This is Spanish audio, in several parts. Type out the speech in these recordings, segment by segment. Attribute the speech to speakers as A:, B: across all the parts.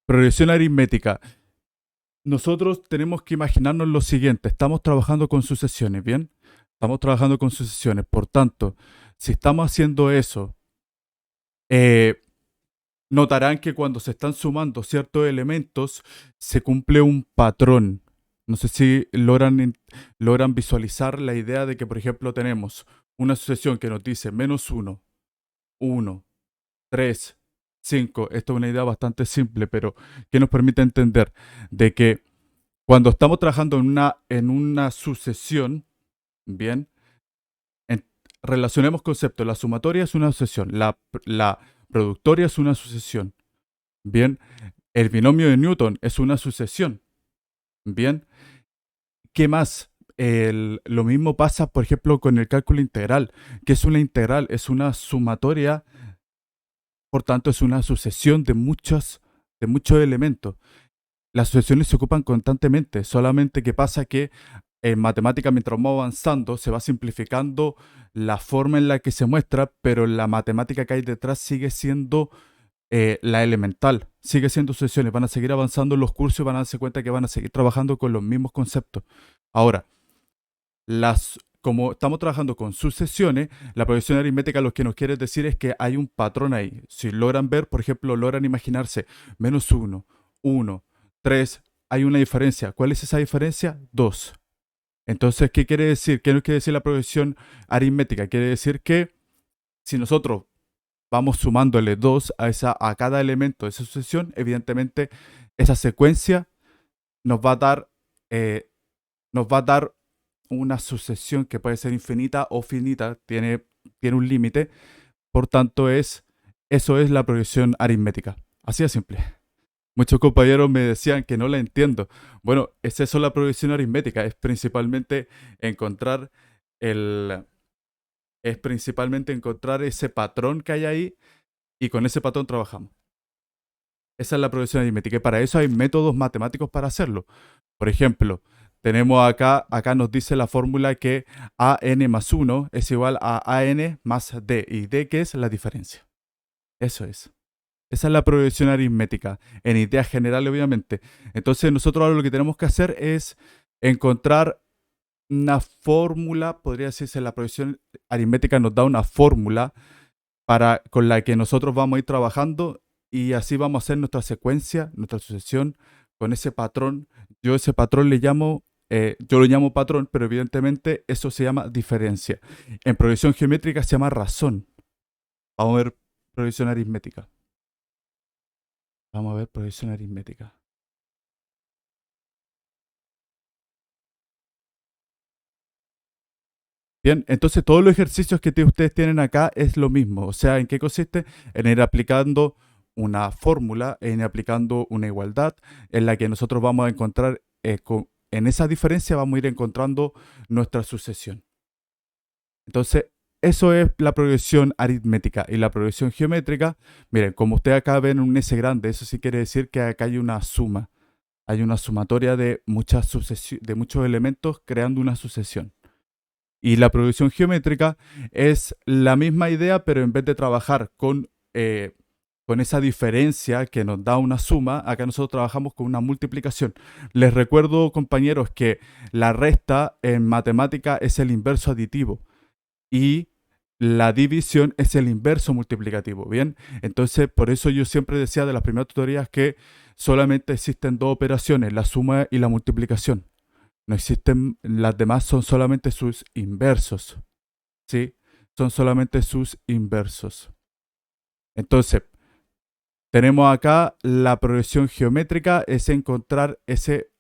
A: Progresión aritmética. Nosotros tenemos que imaginarnos lo siguiente. Estamos trabajando con sucesiones, ¿bien? Estamos trabajando con sucesiones. Por tanto, si estamos haciendo eso, eh, notarán que cuando se están sumando ciertos elementos, se cumple un patrón. No sé si logran visualizar la idea de que, por ejemplo, tenemos una sucesión que nos dice -1, 1, 3, 5. Esto es una idea bastante simple, pero que nos permite entender de que cuando estamos trabajando en una sucesión, bien, en- relacionemos conceptos. La sumatoria es una sucesión, la productoria es una sucesión, bien, el binomio de Newton es una sucesión, bien. ¿Qué más? Lo mismo pasa, por ejemplo, con el cálculo integral. ¿Qué es una integral? Es una sumatoria, por tanto, es una sucesión de muchos elementos. Las sucesiones se ocupan constantemente, solamente que pasa que en matemática, mientras vamos avanzando, se va simplificando la forma en la que se muestra, pero la matemática que hay detrás sigue siendo la elemental, sigue siendo sucesiones. Van a seguir avanzando en los cursos y van a darse cuenta que van a seguir trabajando con los mismos conceptos. Ahora, como estamos trabajando con sucesiones, la progresión aritmética lo que nos quiere decir es que hay un patrón ahí. Si logran ver, por ejemplo, logran imaginarse -1, 1, 3, hay una diferencia. ¿Cuál es esa diferencia? 2. Entonces, ¿qué quiere decir? ¿Qué nos quiere decir la progresión aritmética? Quiere decir que si nosotros vamos sumándole 2 a cada elemento de esa sucesión, evidentemente esa secuencia nos va a dar, eh, nos va a dar una sucesión que puede ser infinita o finita, tiene un límite. Por tanto, eso es la progresión aritmética. Así de simple. Muchos compañeros me decían que no la entiendo. Bueno, es eso la progresión aritmética, encontrar el, es principalmente encontrar ese patrón que hay ahí y con ese patrón trabajamos. Esa es la progresión aritmética y para eso hay métodos matemáticos para hacerlo. Por ejemplo, tenemos acá nos dice la fórmula que AN más 1 es igual a AN más D. ¿Y D qué es? La diferencia. Eso es. Esa es la progresión aritmética, en ideas generales, obviamente. Entonces, nosotros ahora lo que tenemos que hacer es encontrar una fórmula, podría decirse, la progresión aritmética nos da una fórmula con la que nosotros vamos a ir trabajando y así vamos a hacer nuestra secuencia, nuestra sucesión con ese patrón. Ese patrón yo lo llamo patrón, pero evidentemente eso se llama diferencia. En progresión geométrica se llama razón. Vamos a ver progresión aritmética. Vamos a ver progresión aritmética. Bien, entonces todos los ejercicios que ustedes tienen acá es lo mismo. O sea, ¿en qué consiste? En ir aplicando una fórmula, en ir aplicando una igualdad, en la que nosotros vamos a encontrar, en esa diferencia vamos a ir encontrando nuestra sucesión. Entonces, eso es la progresión aritmética. Y la progresión geométrica, miren, como ustedes acá ven un S grande, eso sí quiere decir que acá hay una suma. Hay una sumatoria de de muchos elementos creando una sucesión. Y la progresión geométrica es la misma idea, pero en vez de trabajar con esa diferencia que nos da una suma, acá nosotros trabajamos con una multiplicación. Les recuerdo, compañeros, que la resta en matemática es el inverso aditivo y la división es el inverso multiplicativo. Bien, entonces por eso yo siempre decía de las primeras tutorías que solamente existen dos operaciones, la suma y la multiplicación. No existen, las demás son solamente sus inversos, ¿sí? Son solamente sus inversos. Entonces, tenemos acá la progresión geométrica, es encontrar ese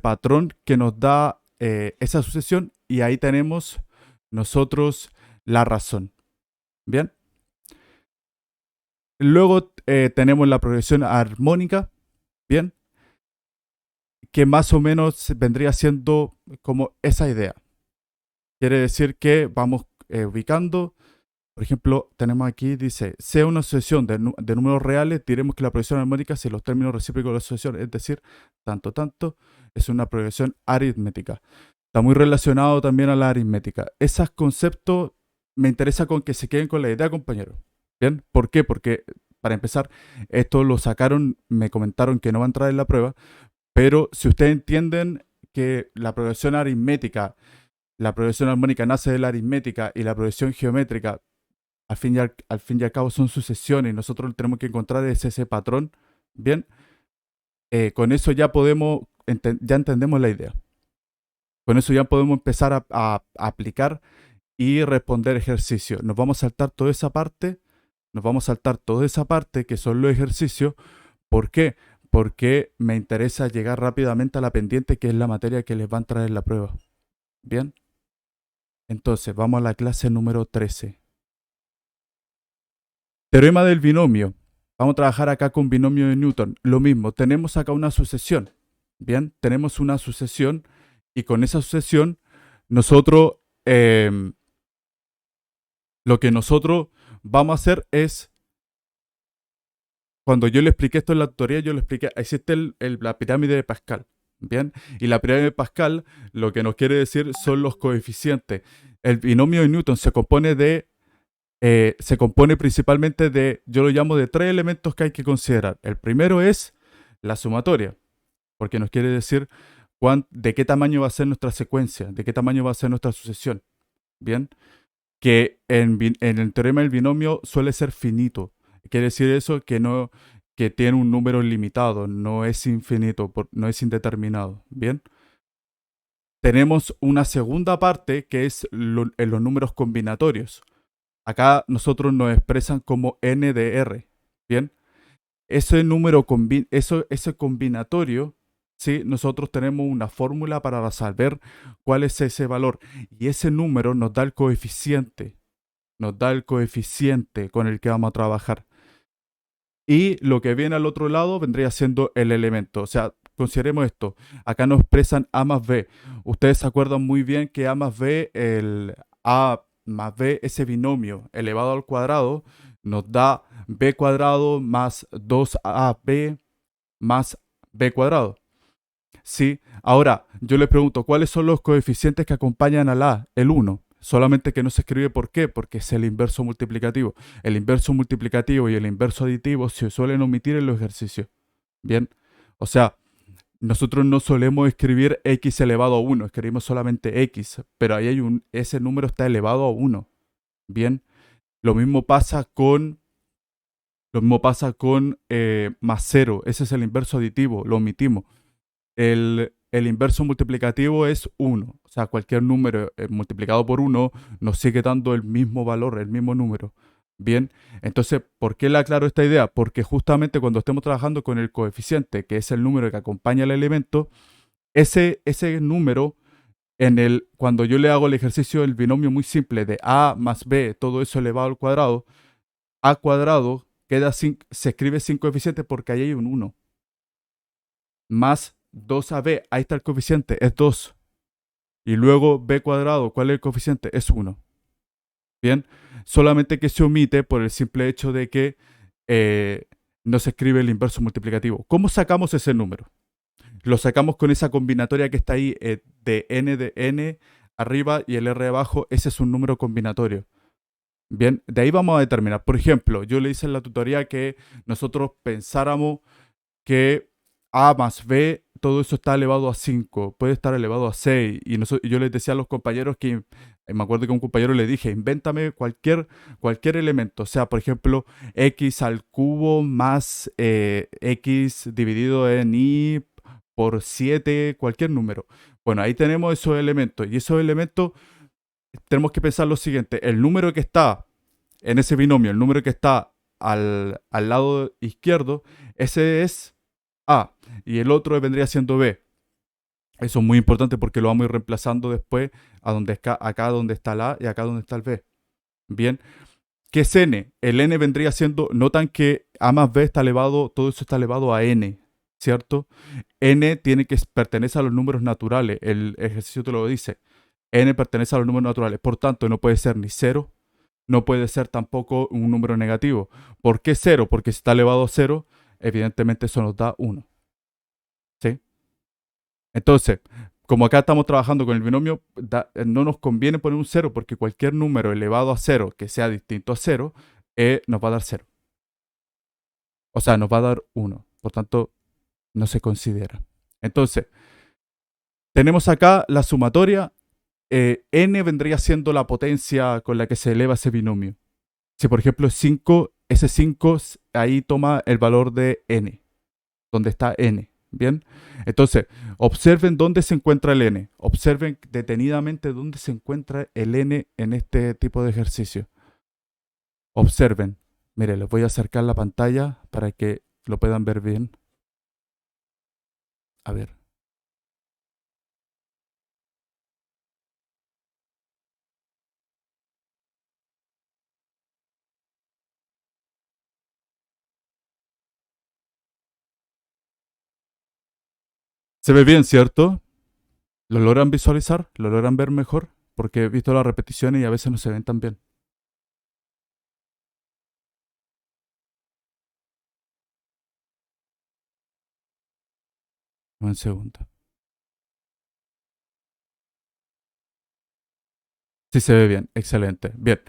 A: patrón que nos da esa sucesión y ahí tenemos nosotros la razón. Bien. Luego tenemos la progresión armónica, bien, que más o menos vendría siendo como esa idea. Quiere decir que vamos ubicando, por ejemplo, tenemos aquí, dice, sea una sucesión de números reales, diremos que la progresión armónica, si los términos recíprocos de la sucesión, es decir, tanto, tanto, es una progresión aritmética. Está muy relacionado también a la aritmética. Esos conceptos me interesa con que se queden con la idea, compañero. ¿Bien? ¿Por qué? Porque para empezar, esto lo sacaron, me comentaron que no va a entrar en la prueba, pero si ustedes entienden que la progresión aritmética, la progresión armónica nace de la aritmética y la progresión geométrica, al fin y al cabo son sucesiones y nosotros lo que tenemos que encontrar es ese patrón, bien, con eso ya podemos, ya entendemos la idea. Con eso ya podemos empezar a aplicar y responder ejercicios. Nos vamos a saltar toda esa parte, que son los ejercicios. ¿Por qué? Porque me interesa llegar rápidamente a la pendiente, que es la materia que les va a entrar en la prueba. Bien, entonces vamos a la clase número 13. Teorema del binomio. Vamos a trabajar acá con binomio de Newton. Lo mismo, tenemos acá una sucesión. Bien, tenemos una sucesión y con esa sucesión nosotros, lo que nosotros vamos a hacer es, cuando yo le expliqué esto en la tutoría, yo le expliqué, existe la pirámide de Pascal. Bien, y la pirámide de Pascal lo que nos quiere decir son los coeficientes. El binomio de Newton se compone principalmente de, yo lo llamo de 3 elementos que hay que considerar. El primero es la sumatoria, porque nos quiere decir de qué tamaño va a ser nuestra secuencia, de qué tamaño va a ser nuestra sucesión. Bien, que en el teorema del binomio suele ser finito. Quiere decir eso que tiene un número limitado, no es infinito, no es indeterminado. Bien. Tenemos una segunda parte que es en los números combinatorios. Acá nosotros nos expresan como n de r. Bien. Ese número ese combinatorio, ¿sí? Nosotros tenemos una fórmula para saber cuál es ese valor. Y ese número nos da el coeficiente. Nos da el coeficiente con el que vamos a trabajar. Y lo que viene al otro lado vendría siendo el elemento. O sea, consideremos esto. Acá nos expresan A más B. Ustedes se acuerdan muy bien que A más B, el A más B, ese binomio elevado al cuadrado, nos da B cuadrado más 2AB más B cuadrado. Sí. Ahora, yo les pregunto, ¿cuáles son los coeficientes que acompañan al A? El 1. Solamente que no se escribe ¿por qué? Porque es el inverso multiplicativo. El inverso multiplicativo y el inverso aditivo se suelen omitir en los ejercicios. Bien. O sea, nosotros no solemos escribir x elevado a 1, escribimos solamente x, pero ahí ese número está elevado a 1. Bien. Lo mismo pasa con más 0. Ese es el inverso aditivo, lo omitimos. El inverso multiplicativo es 1. O sea, cualquier número multiplicado por 1 nos sigue dando el mismo valor, el mismo número. Bien, entonces, ¿por qué le aclaro esta idea? Porque justamente cuando estemos trabajando con el coeficiente, que es el número que acompaña al elemento, ese número, cuando yo le hago el ejercicio del binomio muy simple de a más b, todo eso elevado al cuadrado, a cuadrado se escribe sin coeficiente porque ahí hay un 1. Más 2ab, ahí está el coeficiente, es 2. Y luego b cuadrado, ¿cuál es el coeficiente? Es 1. Bien, solamente que se omite por el simple hecho de que no se escribe el inverso multiplicativo. ¿Cómo sacamos ese número? Lo sacamos con esa combinatoria que está ahí de n arriba y el r abajo. Ese es un número combinatorio. Bien, de ahí vamos a determinar. Por ejemplo, yo le hice en la tutoría que nosotros pensáramos que a más b, todo eso está elevado a 5, puede estar elevado a 6. Y yo les decía a los compañeros que, me acuerdo que a un compañero le dije, invéntame cualquier elemento. O sea, por ejemplo, x al cubo más x dividido en y por 7, cualquier número. Bueno, ahí tenemos esos elementos. Y esos elementos tenemos que pensar lo siguiente. El número que está en ese binomio, el número que está al lado izquierdo, ese es A y el otro vendría siendo B. Eso es muy importante porque lo vamos a ir reemplazando después acá donde está el A y acá donde está el B. Bien, ¿qué es N? El N vendría siendo, notan que A más B está elevado, todo eso está elevado a N, ¿cierto? N tiene que pertenecer a los números naturales, el ejercicio te lo dice. N pertenece a los números naturales, por tanto no puede ser ni 0, no puede ser tampoco un número negativo. ¿Por qué 0? Porque si está elevado a 0, evidentemente eso nos da 1. ¿Sí? Entonces, como acá estamos trabajando con el binomio, no nos conviene poner un 0 porque cualquier número elevado a 0 que sea distinto a 0 nos va a dar 0. O sea, nos va a dar 1. Por tanto, no se considera. Entonces, tenemos acá la sumatoria. N vendría siendo la potencia con la que se eleva ese binomio. Si por ejemplo es 5, ese 5 ahí toma el valor de n, donde está n. Bien, entonces observen dónde se encuentra el n. Observen detenidamente dónde se encuentra el n en este tipo de ejercicio. Observen. Mire, les voy a acercar la pantalla para que lo puedan ver bien. A ver. Se ve bien, ¿cierto? ¿Lo logran visualizar? ¿Lo logran ver mejor? Porque he visto las repeticiones y a veces no se ven tan bien. Un segundo. Sí se ve bien, excelente. Bien,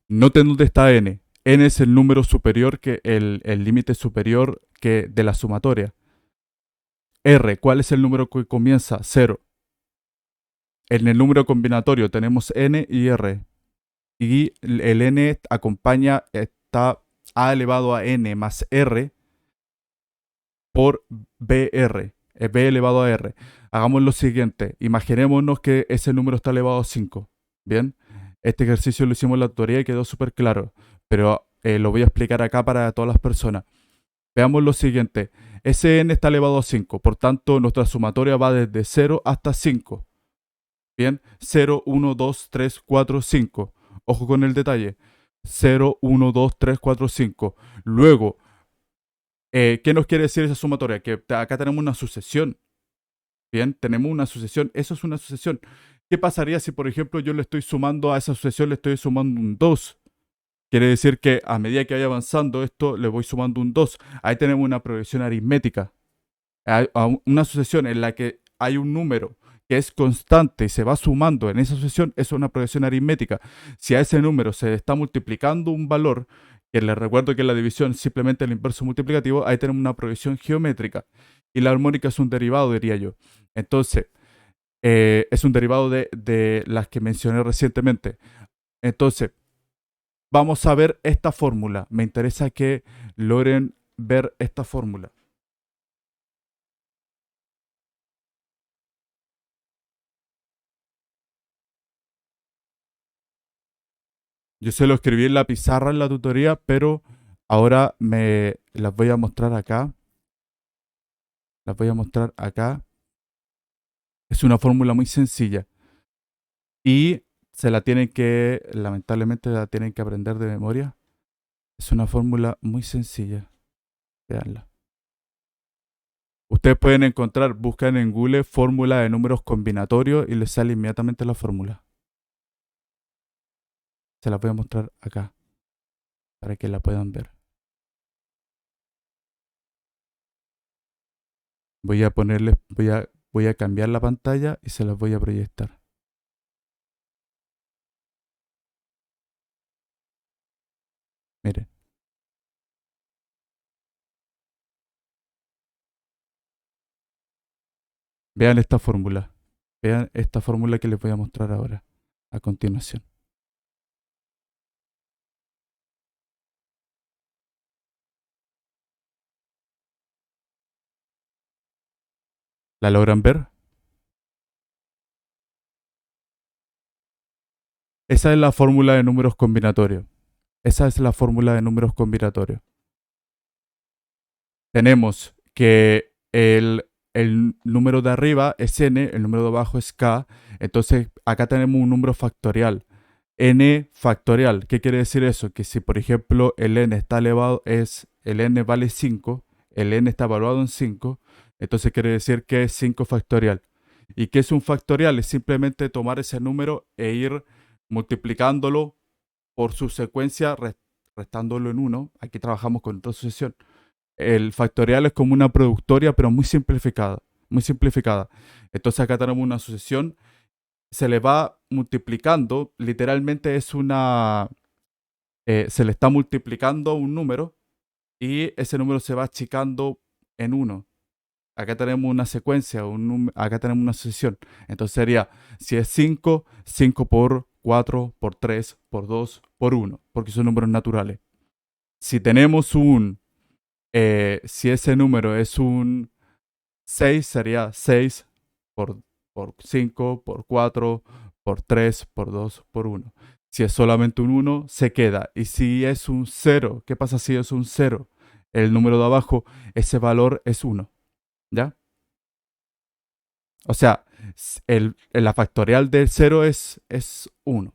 A: noten dónde está n. N es el número superior que el límite superior que de la sumatoria. R, ¿cuál es el número que comienza? 0. En el número combinatorio tenemos n y r. Y el n acompaña, está a elevado a n más r por br. Es b elevado a r. Hagamos lo siguiente. Imaginémonos que ese número está elevado a 5. Bien. Este ejercicio lo hicimos en la tutoría y quedó súper claro. Pero lo voy a explicar acá para todas las personas. Veamos lo siguiente. Ese n está elevado a 5. Por tanto, nuestra sumatoria va desde 0 hasta 5. Bien. 0, 1, 2, 3, 4, 5. Ojo con el detalle. 0, 1, 2, 3, 4, 5. Luego, ¿qué nos quiere decir esa sumatoria? Que acá tenemos una sucesión. Bien, tenemos una sucesión. Eso es una sucesión. ¿Qué pasaría si, por ejemplo, yo le estoy sumando a esa sucesión, le estoy sumando un 2? Quiere decir que a medida que vaya avanzando esto, le voy sumando un 2. Ahí tenemos una progresión aritmética. Una sucesión en la que hay un número que es constante y se va sumando en esa sucesión, es una progresión aritmética. Si a ese número se está multiplicando un valor, que les recuerdo que en la división simplemente el inverso multiplicativo, ahí tenemos una progresión geométrica. Y la armónica es un derivado, diría yo. Entonces, es un derivado de las que mencioné recientemente. Entonces, vamos a ver esta fórmula. Me interesa que logren ver esta fórmula. Yo se lo escribí en la pizarra en la tutoría, pero ahora me las voy a mostrar acá. Las voy a mostrar acá. Es una fórmula muy sencilla y se la tienen que, lamentablemente, la tienen que aprender de memoria. Es una fórmula muy sencilla. Veanla. Ustedes pueden encontrar, buscan en Google fórmula de números combinatorios y les sale inmediatamente la fórmula. Se la voy a mostrar acá para que la puedan ver. Voy a ponerles, voy a cambiar la pantalla y se las voy a proyectar. Miren, vean esta fórmula. Vean esta fórmula que les voy a mostrar ahora, a continuación. ¿La logran ver? Esa es la fórmula de números combinatorios. Esa es la fórmula de números combinatorios. Tenemos que el número de arriba es n, el número de abajo es k. Entonces acá tenemos un número factorial. N factorial. ¿Qué quiere decir eso? Que si por ejemplo el n está elevado, el n vale 5, el n está evaluado en 5, entonces quiere decir que es 5 factorial. ¿Y qué es un factorial? Es simplemente tomar ese número e ir multiplicándolo por su secuencia, restándolo en 1. Aquí trabajamos con otra sucesión. El factorial es como una productoria, pero muy simplificada. Muy simplificada. Entonces acá tenemos una sucesión, se le va multiplicando, literalmente es una, se le está multiplicando un número y ese número se va achicando en 1. Acá tenemos una secuencia, acá tenemos una sucesión. Entonces sería, si es 5, 5 por 4, por 3, por 2, por 1, porque son números naturales. Si tenemos si ese número es un 6, sería 6 por, por 5, por 4, por 3, por 2, por 1. Si es solamente un 1, se queda. Y si es un 0, ¿qué pasa si es un 0? El número de abajo, ese valor es 1. ¿Ya? O sea, la factorial del 0 es 1.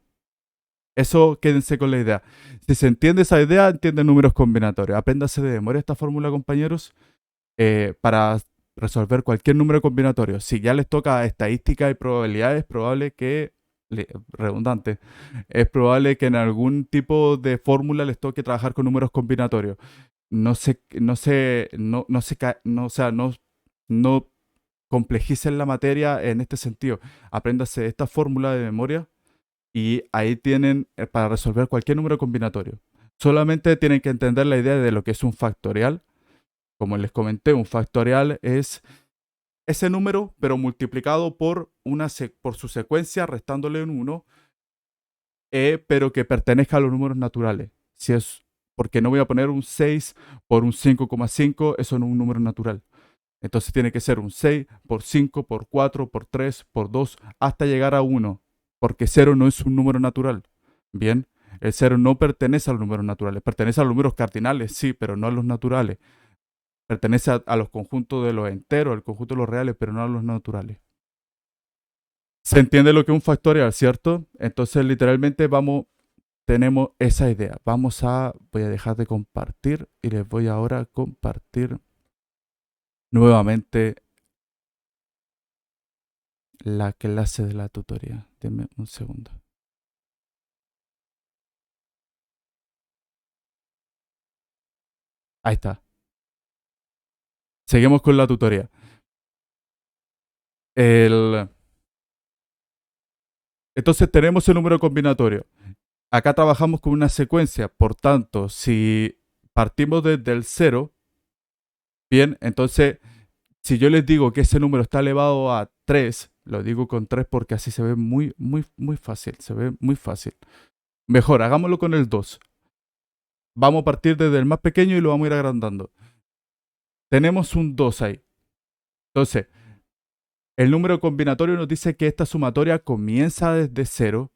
A: Eso quédense con la idea. Si se entiende esa idea, entiende números combinatorios. Apréndase de memoria esta fórmula, compañeros, para resolver cualquier número combinatorio. Si ya les toca estadística y probabilidades, es probable que, redundante, es probable que en algún tipo de fórmula les toque trabajar con números combinatorios. O sea, no complejicen la materia en este sentido. Apréndase esta fórmula de memoria y ahí tienen para resolver cualquier número combinatorio. Solamente tienen que entender la idea de lo que es un factorial. Como les comenté, un factorial es ese número, pero multiplicado por, por su secuencia, restándole un 1, pero que pertenezca a los números naturales. Si es, porque no voy a poner un 6 por un 5,5, eso no es un número natural. Entonces tiene que ser un 6 por 5 por 4 por 3 por 2 hasta llegar a 1, porque 0 no es un número natural. Bien, el 0 no pertenece a los números naturales, pertenece a los números cardinales, sí, pero no a los naturales. Pertenece a los conjuntos de los enteros, al conjunto de los reales, pero no a los naturales. ¿Se entiende lo que es un factorial, cierto? Entonces, literalmente tenemos esa idea. Voy a dejar de compartir y les voy ahora a compartir nuevamente la clase de la tutoría. Denme un segundo. Ahí está. Seguimos con la tutoría. El... Entonces tenemos el número combinatorio. Acá trabajamos con una secuencia. Por tanto, si partimos desde el 0, bien, entonces si yo les digo que ese número está elevado a 3, lo digo con 3 porque así se ve muy, muy, muy fácil. Se ve muy fácil. Mejor, hagámoslo con el 2. Vamos a partir desde el más pequeño y lo vamos a ir agrandando. Tenemos un 2 ahí. Entonces, el número combinatorio nos dice que esta sumatoria comienza desde 0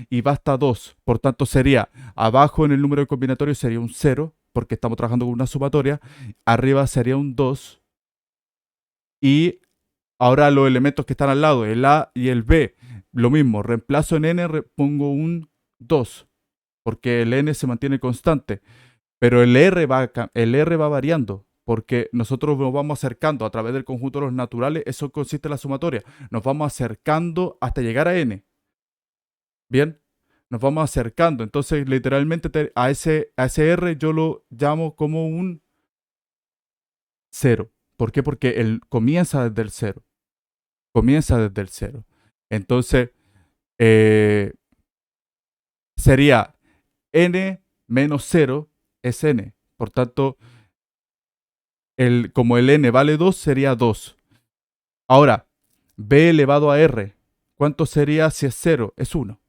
A: y va hasta 2. Por tanto, sería abajo en el número combinatorio sería un 0, porque estamos trabajando con una sumatoria. Arriba sería un 2. Y ahora los elementos que están al lado, el A y el B, lo mismo. Reemplazo en n, pongo un 2, porque el n se mantiene constante. Pero el R va variando, porque nosotros nos vamos acercando a través del conjunto de los naturales, eso consiste en la sumatoria. Nos vamos acercando hasta llegar a n. Bien, nos vamos acercando. Entonces, literalmente a ese R yo lo llamo como un cero. ¿Por qué? Porque él comienza desde el cero. Comienza desde el cero. Entonces, eh, sería n menos cero es n. Por tanto, como el n vale 2, sería 2. Ahora, b elevado a r, ¿cuánto sería si es cero? Es 1.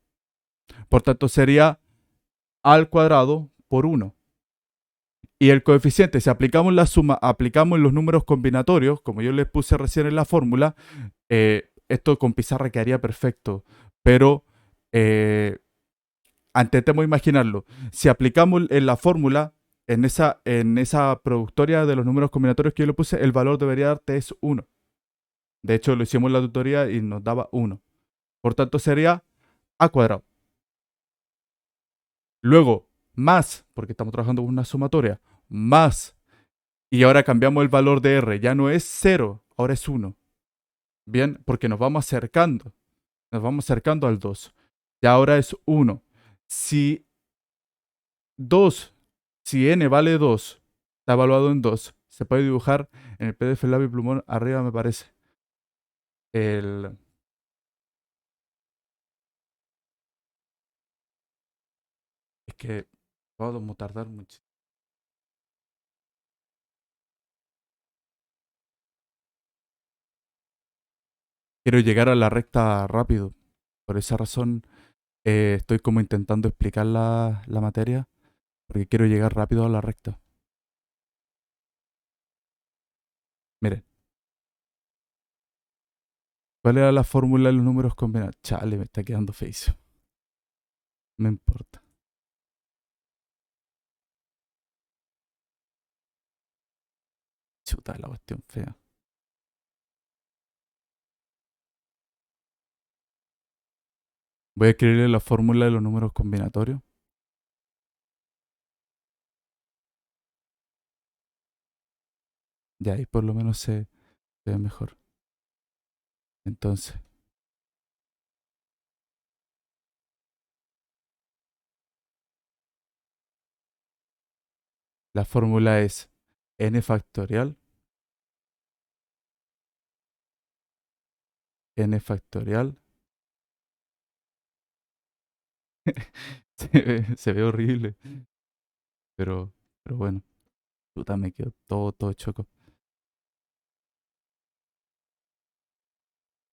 A: Por tanto, sería a al cuadrado por 1. Y el coeficiente, si aplicamos la suma, aplicamos los números combinatorios, como yo les puse recién en la fórmula, esto con pizarra quedaría perfecto. Pero intentemos imaginarlo. Si aplicamos en la fórmula, en esa productoria de los números combinatorios que yo le puse, el valor debería darte es 1. De hecho, lo hicimos en la tutoría y nos daba 1. Por tanto, sería a cuadrado. Luego, más, porque estamos trabajando con una sumatoria, más. Y ahora cambiamos el valor de R. Ya no es 0, ahora es 1. Bien, porque nos vamos acercando. Nos vamos acercando al 2. Y ahora es 1. Si 2, si n vale 2, está evaluado en 2, se puede dibujar en el PDF Lápiz Plumón arriba, me parece. El, es que vamos a tardar mucho. Quiero llegar a la recta rápido. Por esa razón estoy como intentando explicar la materia, porque quiero llegar rápido a la recta. Miren, ¿cuál era la fórmula de los números combinados? Chale, me está quedando feísimo. No importa. Chuta, la cuestión fea. Voy a escribirle la fórmula de los números combinatorios. Ya ahí por lo menos se ve mejor. Entonces, la fórmula es n factorial, n factorial. Se ve horrible, pero, pero bueno, puta, me quedo todo choco.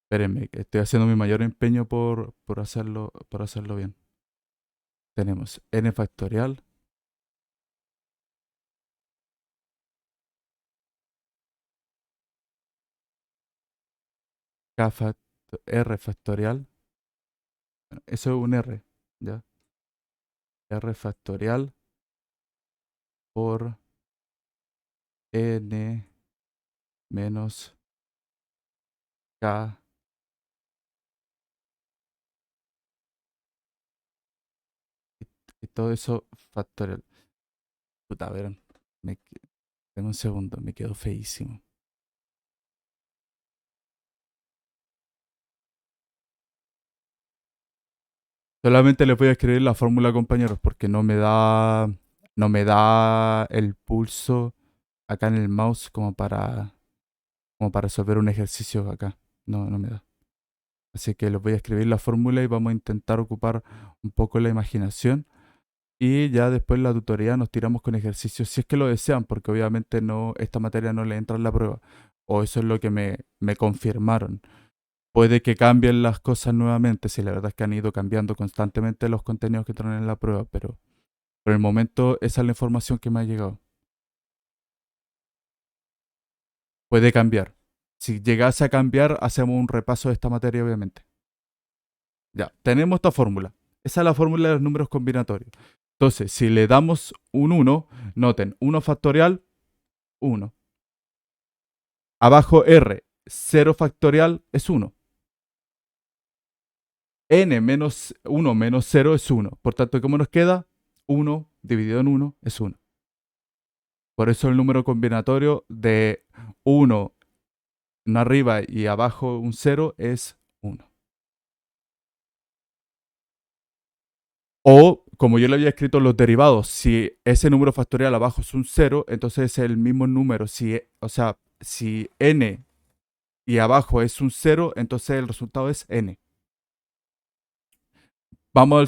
A: Espérenme, que estoy haciendo mi mayor empeño por hacerlo bien. Tenemos n factorial, r factorial. Bueno, eso es un r, ¿ya? R factorial por n menos k y todo eso factorial. Puta, a ver, me, dame un segundo, me quedo feísimo. Solamente les voy a escribir la fórmula, compañeros, porque no me da el pulso acá en el mouse como para resolver un ejercicio acá. No me da. Así que les voy a escribir la fórmula y vamos a intentar ocupar un poco la imaginación. Y ya después la tutoría nos tiramos con ejercicios si es que lo desean, porque obviamente no, esta materia no le entra en la prueba. O eso es lo que me confirmaron. Puede que cambien las cosas nuevamente, si la verdad es que han ido cambiando constantemente los contenidos que entran en la prueba, pero por el momento esa es la información que me ha llegado. Puede cambiar. Si llegase a cambiar, hacemos un repaso de esta materia, obviamente. Ya, tenemos esta fórmula. Esa es la fórmula de los números combinatorios. Entonces, si le damos un 1, noten, 1 factorial, 1. Abajo R, 0 factorial es 1. N menos 1 menos 0 es 1. Por tanto, ¿cómo nos queda? 1 dividido en 1 es 1. Por eso el número combinatorio de 1 no arriba y abajo un 0 es 1. O, como yo le había escrito los derivados, si ese número factorial abajo es un 0, entonces es el mismo número. O sea, si n y abajo es un 0, entonces el resultado es n. Vamos a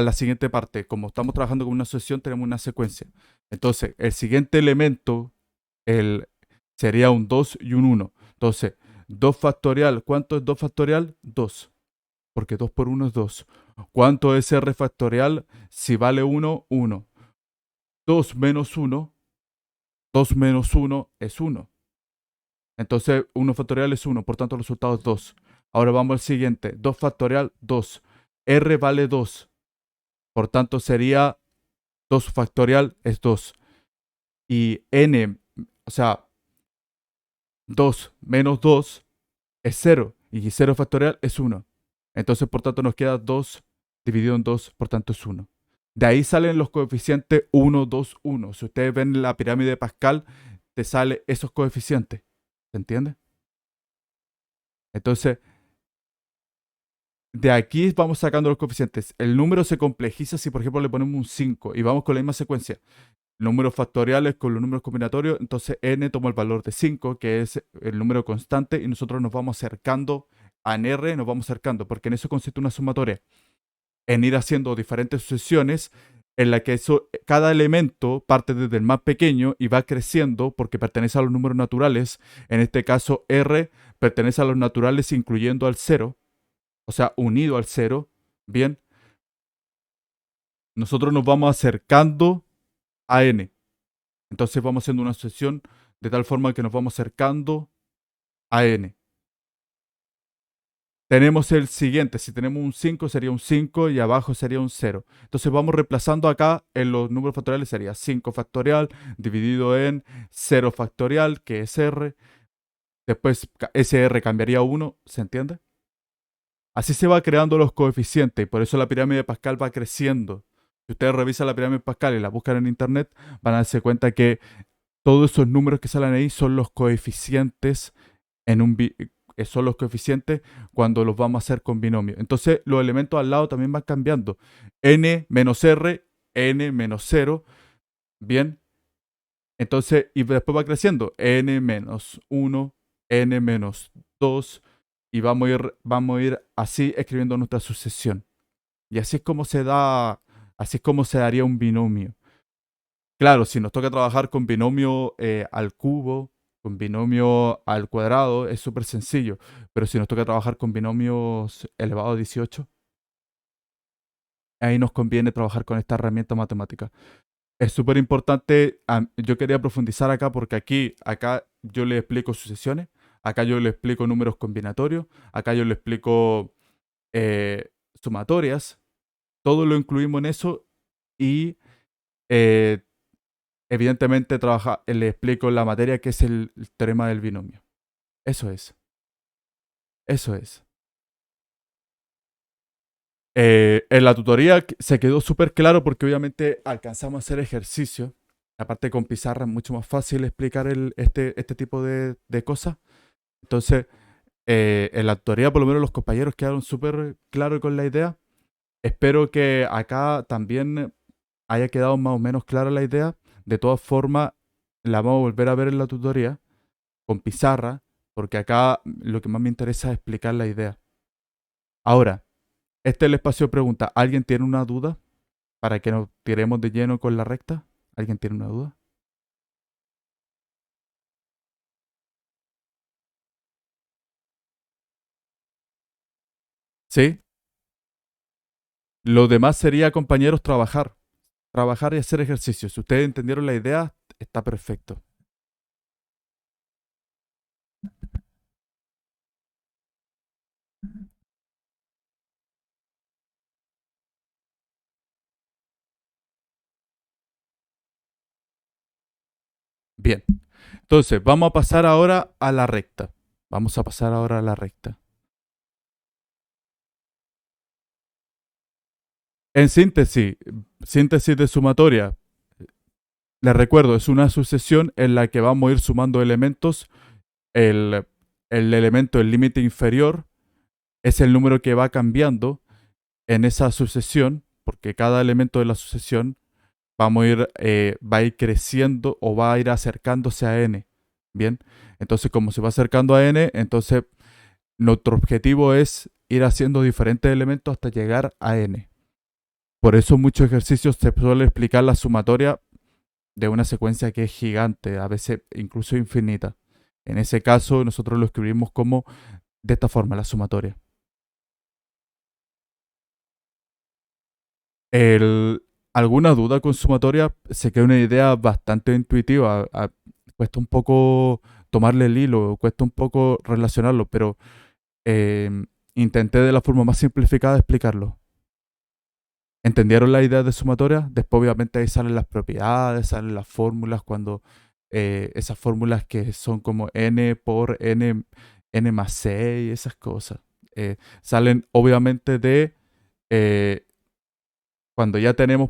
A: la siguiente parte. Como estamos trabajando con una sucesión, tenemos una secuencia. Entonces, el siguiente elemento sería un 2 y un 1. Entonces, 2 factorial. ¿Cuánto es 2 factorial? 2. Porque 2 por 1 es 2. ¿Cuánto es r factorial? Si vale 1, 1. 2 menos 1, 2 menos 1 es 1. Entonces, 1 factorial es 1, por tanto el resultado es 2. Ahora vamos al siguiente. 2 factorial, 2. R vale 2, por tanto sería 2 factorial es 2. Y n, o sea, 2 menos 2 es 0. Y 0 factorial es 1. Entonces, por tanto, nos queda 2 dividido en 2, por tanto es 1. De ahí salen los coeficientes 1, 2, 1. Si ustedes ven la pirámide de Pascal, te salen esos coeficientes. ¿Se entiende? Entonces, de aquí vamos sacando los coeficientes. El número se complejiza si, por ejemplo, le ponemos un 5 y vamos con la misma secuencia. Números factoriales con los números combinatorios, entonces n toma el valor de 5, que es el número constante, y nosotros nos vamos acercando a n, nos vamos acercando, porque en eso consiste una sumatoria, en ir haciendo diferentes sucesiones en la que cada elemento parte desde el más pequeño y va creciendo porque pertenece a los números naturales. En este caso, R pertenece a los naturales incluyendo al cero, o sea, unido al cero. Bien, nosotros nos vamos acercando a N. Entonces vamos haciendo una sucesión de tal forma que nos vamos acercando a N. Tenemos el siguiente, si tenemos un 5 sería un 5 y abajo sería un 0. Entonces vamos reemplazando acá en los números factoriales, sería 5 factorial dividido en 0 factorial, que es R. Después ese R cambiaría a 1, ¿se entiende? Así se va creando los coeficientes y por eso la pirámide de Pascal va creciendo. Si ustedes revisan la pirámide de Pascal y la buscan en internet, van a darse cuenta que todos esos números que salen ahí son los coeficientes en son los coeficientes cuando los vamos a hacer con binomio. Entonces los elementos al lado también van cambiando. N menos R, N menos 0. Bien. Entonces, y después va creciendo. N menos 1, N menos 2. Y vamos a ir así escribiendo nuestra sucesión. Y así es como se da, así es como se daría un binomio. Claro, si nos toca trabajar con binomio al cubo, con binomio al cuadrado, es súper sencillo. Pero si nos toca trabajar con binomios elevado a 18, ahí nos conviene trabajar con esta herramienta matemática. Es súper importante, yo quería profundizar acá porque acá yo le explico sucesiones, acá yo le explico números combinatorios, acá yo le explico sumatorias, todo lo incluimos en eso y eh, evidentemente le explico la materia que es el teorema del binomio. Eso es, eso es. En la tutoría se quedó súper claro porque obviamente alcanzamos a hacer ejercicio. Aparte con pizarra es mucho más fácil explicar este tipo de cosas. Entonces, en la tutoría por lo menos los compañeros quedaron súper claros con la idea. Espero que acá también haya quedado más o menos clara la idea. De todas formas, la vamos a volver a ver en la tutoría con pizarra, porque acá lo que más me interesa es explicar la idea. Ahora, este es el espacio de preguntas. ¿Alguien tiene una duda para que nos tiremos de lleno con la recta? ¿Alguien tiene una duda? Sí. Lo demás sería, compañeros, trabajar. Trabajar y hacer ejercicio. Si ustedes entendieron la idea, está perfecto. Bien. Entonces, vamos a pasar ahora a la recta. Vamos a pasar ahora a la recta. En síntesis, síntesis de sumatoria. Les recuerdo, es una sucesión en la que vamos a ir sumando elementos. El, el elemento, el límite inferior, es el número que va cambiando en esa sucesión, porque cada elemento de la sucesión va a ir creciendo o va a ir acercándose a n. Bien, entonces como se va acercando a n, entonces nuestro objetivo es ir haciendo diferentes elementos hasta llegar a n. Por eso en muchos ejercicios se suele explicar la sumatoria de una secuencia que es gigante, a veces incluso infinita. En ese caso nosotros lo escribimos como de esta forma, la sumatoria. El, ¿Alguna duda con sumatoria? Sé que es una idea bastante intuitiva. Cuesta un poco tomarle el hilo, cuesta un poco relacionarlo, pero eh, intenté de la forma más simplificada explicarlo. ¿Entendieron la idea de sumatoria? Después obviamente ahí salen las propiedades, salen las fórmulas, cuando esas fórmulas que son como n por n más 6, esas cosas. Salen obviamente de eh, cuando ya tenemos,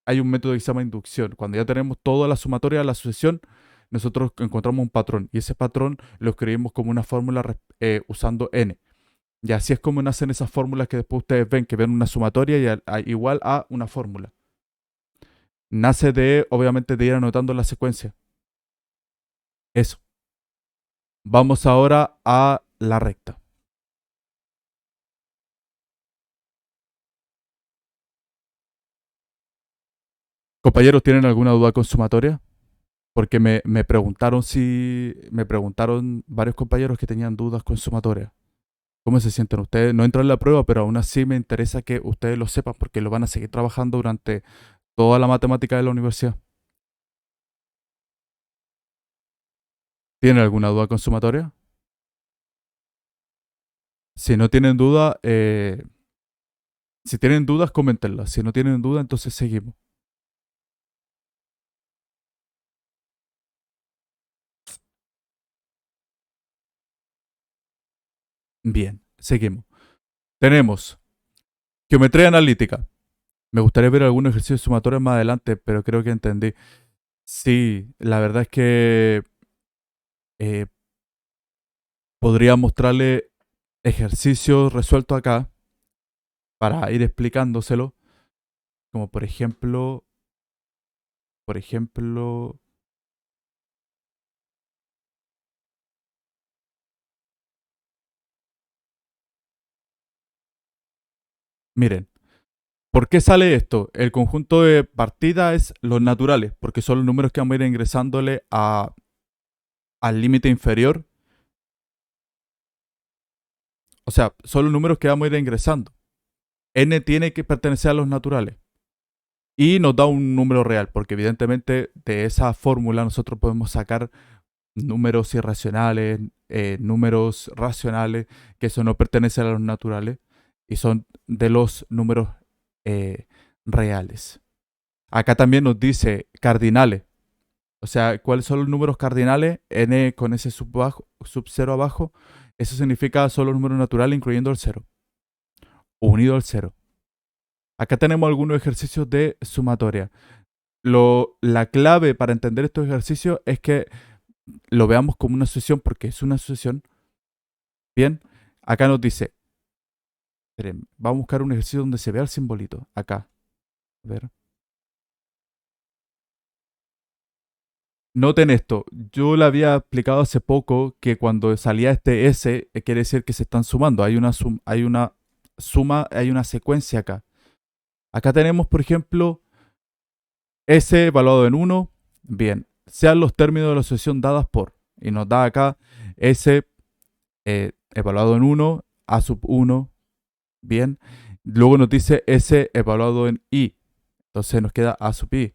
A: hay un método que se llama inducción. Cuando ya tenemos toda la sumatoria de la sucesión, nosotros encontramos un patrón y ese patrón lo escribimos como una fórmula usando n. Y así es como nacen esas fórmulas que después ustedes ven, que ven una sumatoria y igual a una fórmula. Nace de, obviamente, de ir anotando la secuencia. Eso. Vamos ahora a la recta. Compañeros, ¿tienen alguna duda con sumatoria? Porque me preguntaron me preguntaron varios compañeros que tenían dudas con sumatoria. ¿Cómo se sienten ustedes? No entran en la prueba, pero aún así me interesa que ustedes lo sepan porque lo van a seguir trabajando durante toda la matemática de la universidad. ¿Tienen alguna duda con sumatoria? Si no tienen duda, si tienen dudas, coméntenlas. Si no tienen duda, entonces seguimos. Bien, seguimos. Tenemos geometría analítica. Me gustaría ver algún ejercicio de sumatoria más adelante, pero creo que entendí. Sí, la verdad es que eh, podría mostrarle ejercicios resueltos acá para ir explicándoselo, como por ejemplo, miren, ¿por qué sale esto? El conjunto de partida es los naturales, porque son los números que vamos a ir ingresándole al límite inferior. O sea, son los números que vamos a ir ingresando. N tiene que pertenecer a los naturales. Y nos da un número real, porque evidentemente de esa fórmula nosotros podemos sacar números irracionales, números racionales, que eso no pertenece a los naturales, y son de los números eh, reales. Acá también nos dice cardinales, o sea, ¿cuáles son los números cardinales? N con ese sub 0 abajo, eso significa son los números naturales incluyendo el cero, unido al cero. Acá tenemos algunos ejercicios de sumatoria. La clave para entender estos ejercicios es que lo veamos como una sucesión porque es una sucesión. Bien, acá nos dice, esperen, vamos a buscar un ejercicio donde se vea el simbolito. Acá, a ver. Noten esto, yo le había explicado hace poco que cuando salía este S, quiere decir que se están sumando. Hay una suma, hay una secuencia acá. Acá tenemos, por ejemplo, S evaluado en uno. Bien, sean los términos de la sucesión dadas por. Y nos da acá S evaluado en uno, A sub 1. Bien. Luego nos dice S evaluado en I. Entonces nos queda A sub I.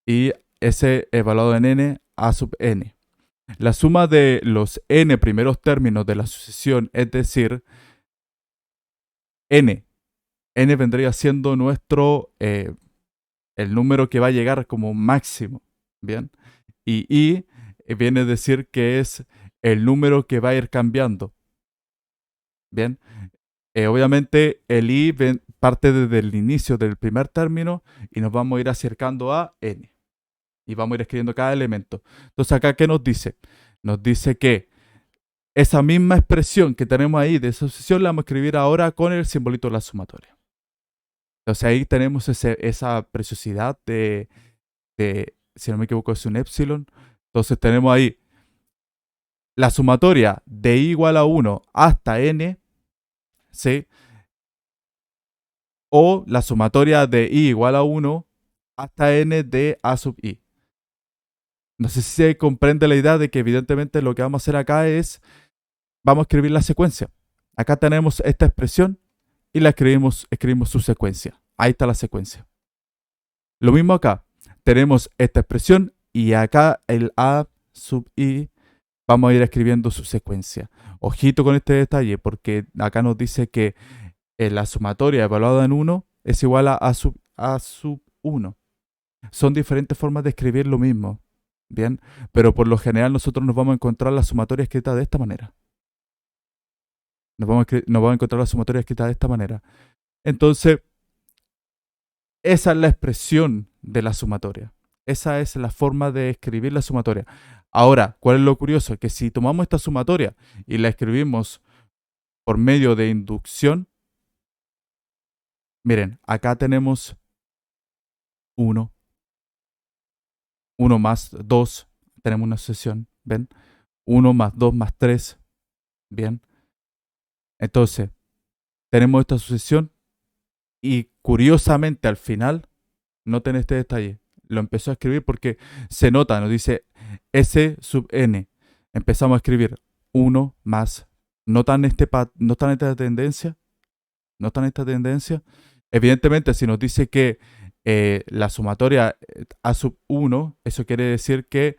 A: Y S evaluado en N, A sub N. La suma de los N primeros términos de la sucesión, es decir, N. N vendría siendo el número que va a llegar como máximo. Bien. Y I viene a decir que es el número que va a ir cambiando. Bien. Obviamente el I parte desde el inicio del primer término y nos vamos a ir acercando a N. Y vamos a ir escribiendo cada elemento. Entonces acá, ¿qué nos dice? Nos dice que esa misma expresión que tenemos ahí de sucesión la vamos a escribir ahora con el simbolito de la sumatoria. Entonces ahí tenemos esa preciosidad si no me equivoco, es un epsilon. Entonces tenemos ahí la sumatoria de I igual a 1 hasta N, ¿sí? O la sumatoria de I igual a 1 hasta N de A sub I. No sé si se comprende la idea de que evidentemente lo que vamos a hacer acá es, vamos a escribir la secuencia. Acá tenemos esta expresión y la escribimos su secuencia. Ahí está la secuencia. Lo mismo acá. Tenemos esta expresión y acá el A sub I vamos a ir escribiendo su secuencia. Ojito con este detalle porque acá nos dice que la sumatoria evaluada en 1 es igual a A sub 1. Son diferentes formas de escribir lo mismo. Bien, pero por lo general nosotros nos vamos a encontrar la sumatoria escrita de esta manera. Nos vamos a encontrar la sumatoria escrita de esta manera. Entonces, esa es la expresión de la sumatoria. Esa es la forma de escribir la sumatoria. Ahora, ¿cuál es lo curioso? Que si tomamos esta sumatoria y la escribimos por medio de inducción, miren, acá tenemos 1, 1 más 2, tenemos una sucesión, ¿ven? 1 más 2 más 3, ¿bien? Entonces, tenemos esta sucesión y curiosamente al final noten este detalle. Lo empezó a escribir porque se nota, nos dice S sub n. Empezamos a escribir 1 más. ¿Notan esta tendencia? ¿Notan esta tendencia? Evidentemente, si nos dice que la sumatoria A sub 1, eso quiere decir que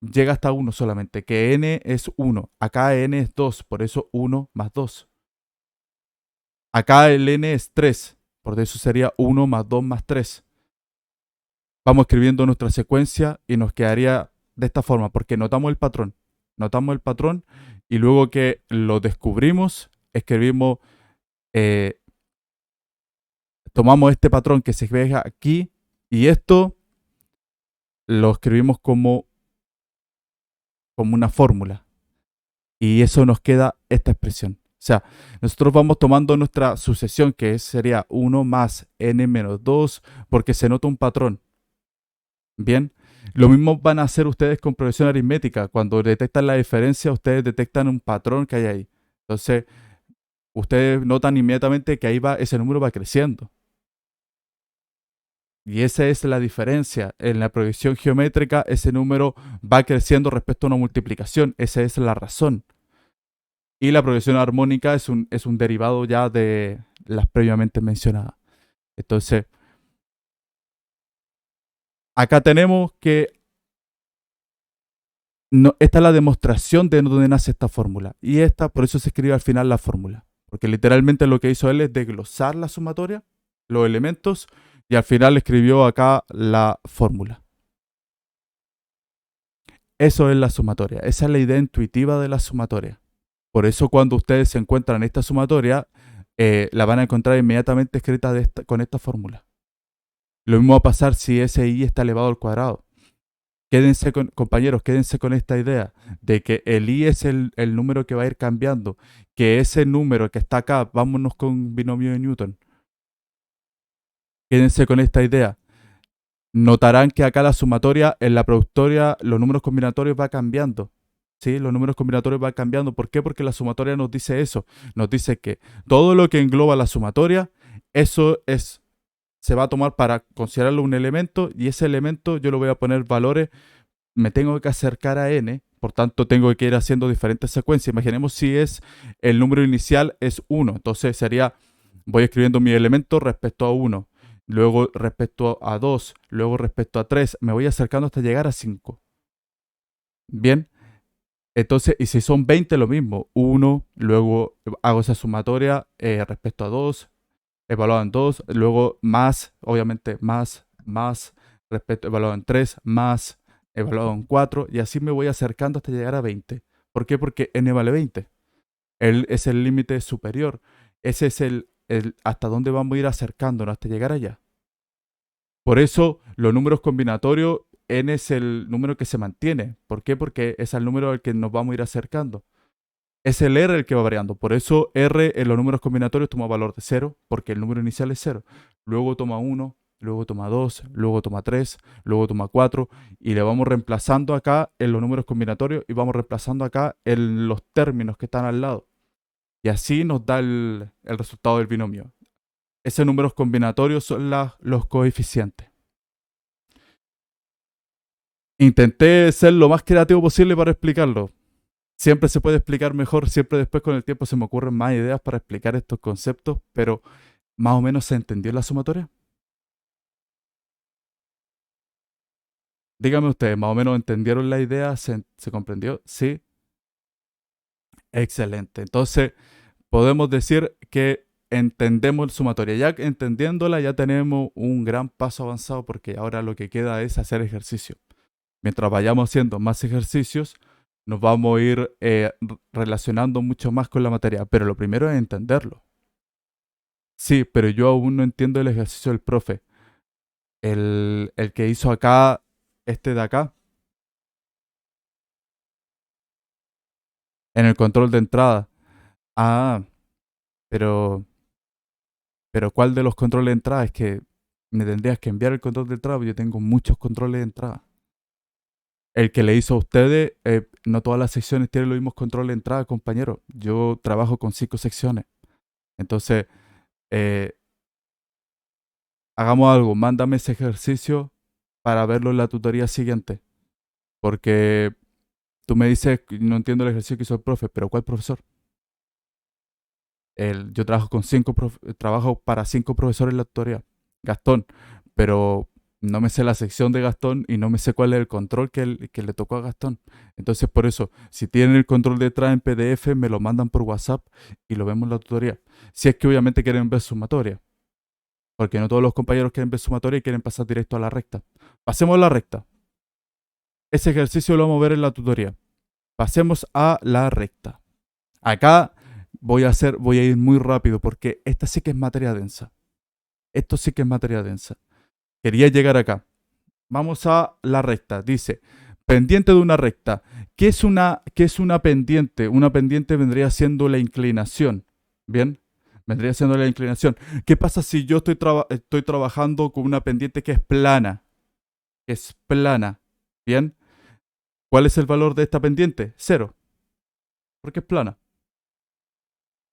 A: llega hasta 1 solamente, que n es 1. Acá n es 2, por eso 1 más 2. Acá el n es 3, por eso sería 1 más 2 más 3. Vamos escribiendo nuestra secuencia y nos quedaría de esta forma, porque notamos el patrón. Notamos el patrón y luego que lo descubrimos, escribimos, tomamos este patrón que se ve aquí y esto lo escribimos como una fórmula. Y eso nos queda esta expresión. O sea, nosotros vamos tomando nuestra sucesión, que sería 1 más n menos 2, porque se nota un patrón. Bien, lo mismo van a hacer ustedes con progresión aritmética. Cuando detectan la diferencia, ustedes detectan un patrón que hay ahí. Entonces, ustedes notan inmediatamente que ahí va, ese número va creciendo. Y esa es la diferencia. En la progresión geométrica, ese número va creciendo respecto a una multiplicación. Esa es la razón. Y la progresión armónica es un derivado ya de las previamente mencionadas. Entonces, acá tenemos que esta es la demostración de dónde nace esta fórmula. Y por eso se escribe al final la fórmula. Porque literalmente lo que hizo él es desglosar la sumatoria, los elementos, y al final escribió acá la fórmula. Eso es la sumatoria. Esa es la idea intuitiva de la sumatoria. Por eso cuando ustedes se encuentran esta sumatoria, la van a encontrar inmediatamente escrita con esta fórmula. Lo mismo va a pasar si ese i está elevado al cuadrado. Compañeros, quédense con esta idea de que el i es el número que va a ir cambiando, que ese número que está acá, vámonos con binomio de Newton. Quédense con esta idea. Notarán que acá la sumatoria, en la productoria, los números combinatorios va cambiando. ¿Sí? Los números combinatorios van cambiando. ¿Por qué? Porque la sumatoria nos dice eso. Nos dice que todo lo que engloba la sumatoria, se va a tomar para considerarlo un elemento y ese elemento yo le voy a poner valores, me tengo que acercar a n, por tanto tengo que ir haciendo diferentes secuencias. Imaginemos si el número inicial es 1, entonces voy escribiendo mi elemento respecto a 1, luego respecto a 2, luego respecto a 3, me voy acercando hasta llegar a 5. Bien, entonces, y si son 20 lo mismo, 1, luego hago esa sumatoria respecto a 2, evaluado en 2, luego más, obviamente más, evaluado en 3, más, evaluado en 4, y así me voy acercando hasta llegar a 20. ¿Por qué? Porque n vale 20. Es el límite superior. Ese es hasta dónde vamos a ir acercándonos hasta llegar allá. Por eso los números combinatorios, n es el número que se mantiene. ¿Por qué? Porque es el número al que nos vamos a ir acercando. Es el R el que va variando. Por eso R en los números combinatorios toma valor de 0, porque el número inicial es 0. Luego toma 1, luego toma 2, luego toma 3, luego toma 4, y le vamos reemplazando acá en los números combinatorios y vamos reemplazando acá en los términos que están al lado. Y así nos da el resultado del binomio. Esos números combinatorios son los coeficientes. Intenté ser lo más creativo posible para explicarlo. Siempre se puede explicar mejor, siempre después con el tiempo se me ocurren más ideas para explicar estos conceptos, pero más o menos se entendió la sumatoria. Díganme ustedes, ¿más o menos entendieron la idea? ¿Se comprendió? Sí. Excelente. Entonces, podemos decir que entendemos sumatoria. Ya entendiéndola, ya tenemos un gran paso avanzado porque ahora lo que queda es hacer ejercicio. Mientras vayamos haciendo más ejercicios, nos vamos a ir relacionando mucho más con la materia. Pero lo primero es entenderlo. Sí, pero yo aún no entiendo el ejercicio del profe. El que hizo acá, este de acá, en el control de entrada. Ah, pero, ¿cuál de los controles de entrada? Es que me tendrías que enviar el control de entrada, porque yo tengo muchos controles de entrada. El que le hizo a ustedes, no todas las secciones tienen los mismos controles de entrada, compañero. Yo trabajo con 5 secciones. Entonces, eh, hagamos algo, mándame ese ejercicio para verlo en la tutoría siguiente. Porque tú me dices, no entiendo el ejercicio que hizo el profe, pero ¿cuál profesor? Yo trabajo con trabajo para 5 profesores en la tutoría. Gastón, pero no me sé la sección de Gastón y no me sé cuál es el control que le tocó a Gastón. Entonces, por eso, si tienen el control detrás en PDF, me lo mandan por WhatsApp y lo vemos en la tutoría. Si es que obviamente quieren ver sumatoria, porque no todos los compañeros quieren ver sumatoria y quieren pasar directo a la recta. Pasemos a la recta. Ese ejercicio lo vamos a ver en la tutoría. Pasemos a la recta. Acá voy a ir muy rápido porque esta sí que es materia densa. Esto sí que es materia densa. Quería llegar acá. Vamos a la recta. Dice, pendiente de una recta. Qué es una pendiente? Una pendiente vendría siendo la inclinación. ¿Bien? Vendría siendo la inclinación. ¿Qué pasa si yo estoy trabajando con una pendiente que es plana? Que es plana. ¿Bien? ¿Cuál es el valor de esta pendiente? Cero, porque es plana.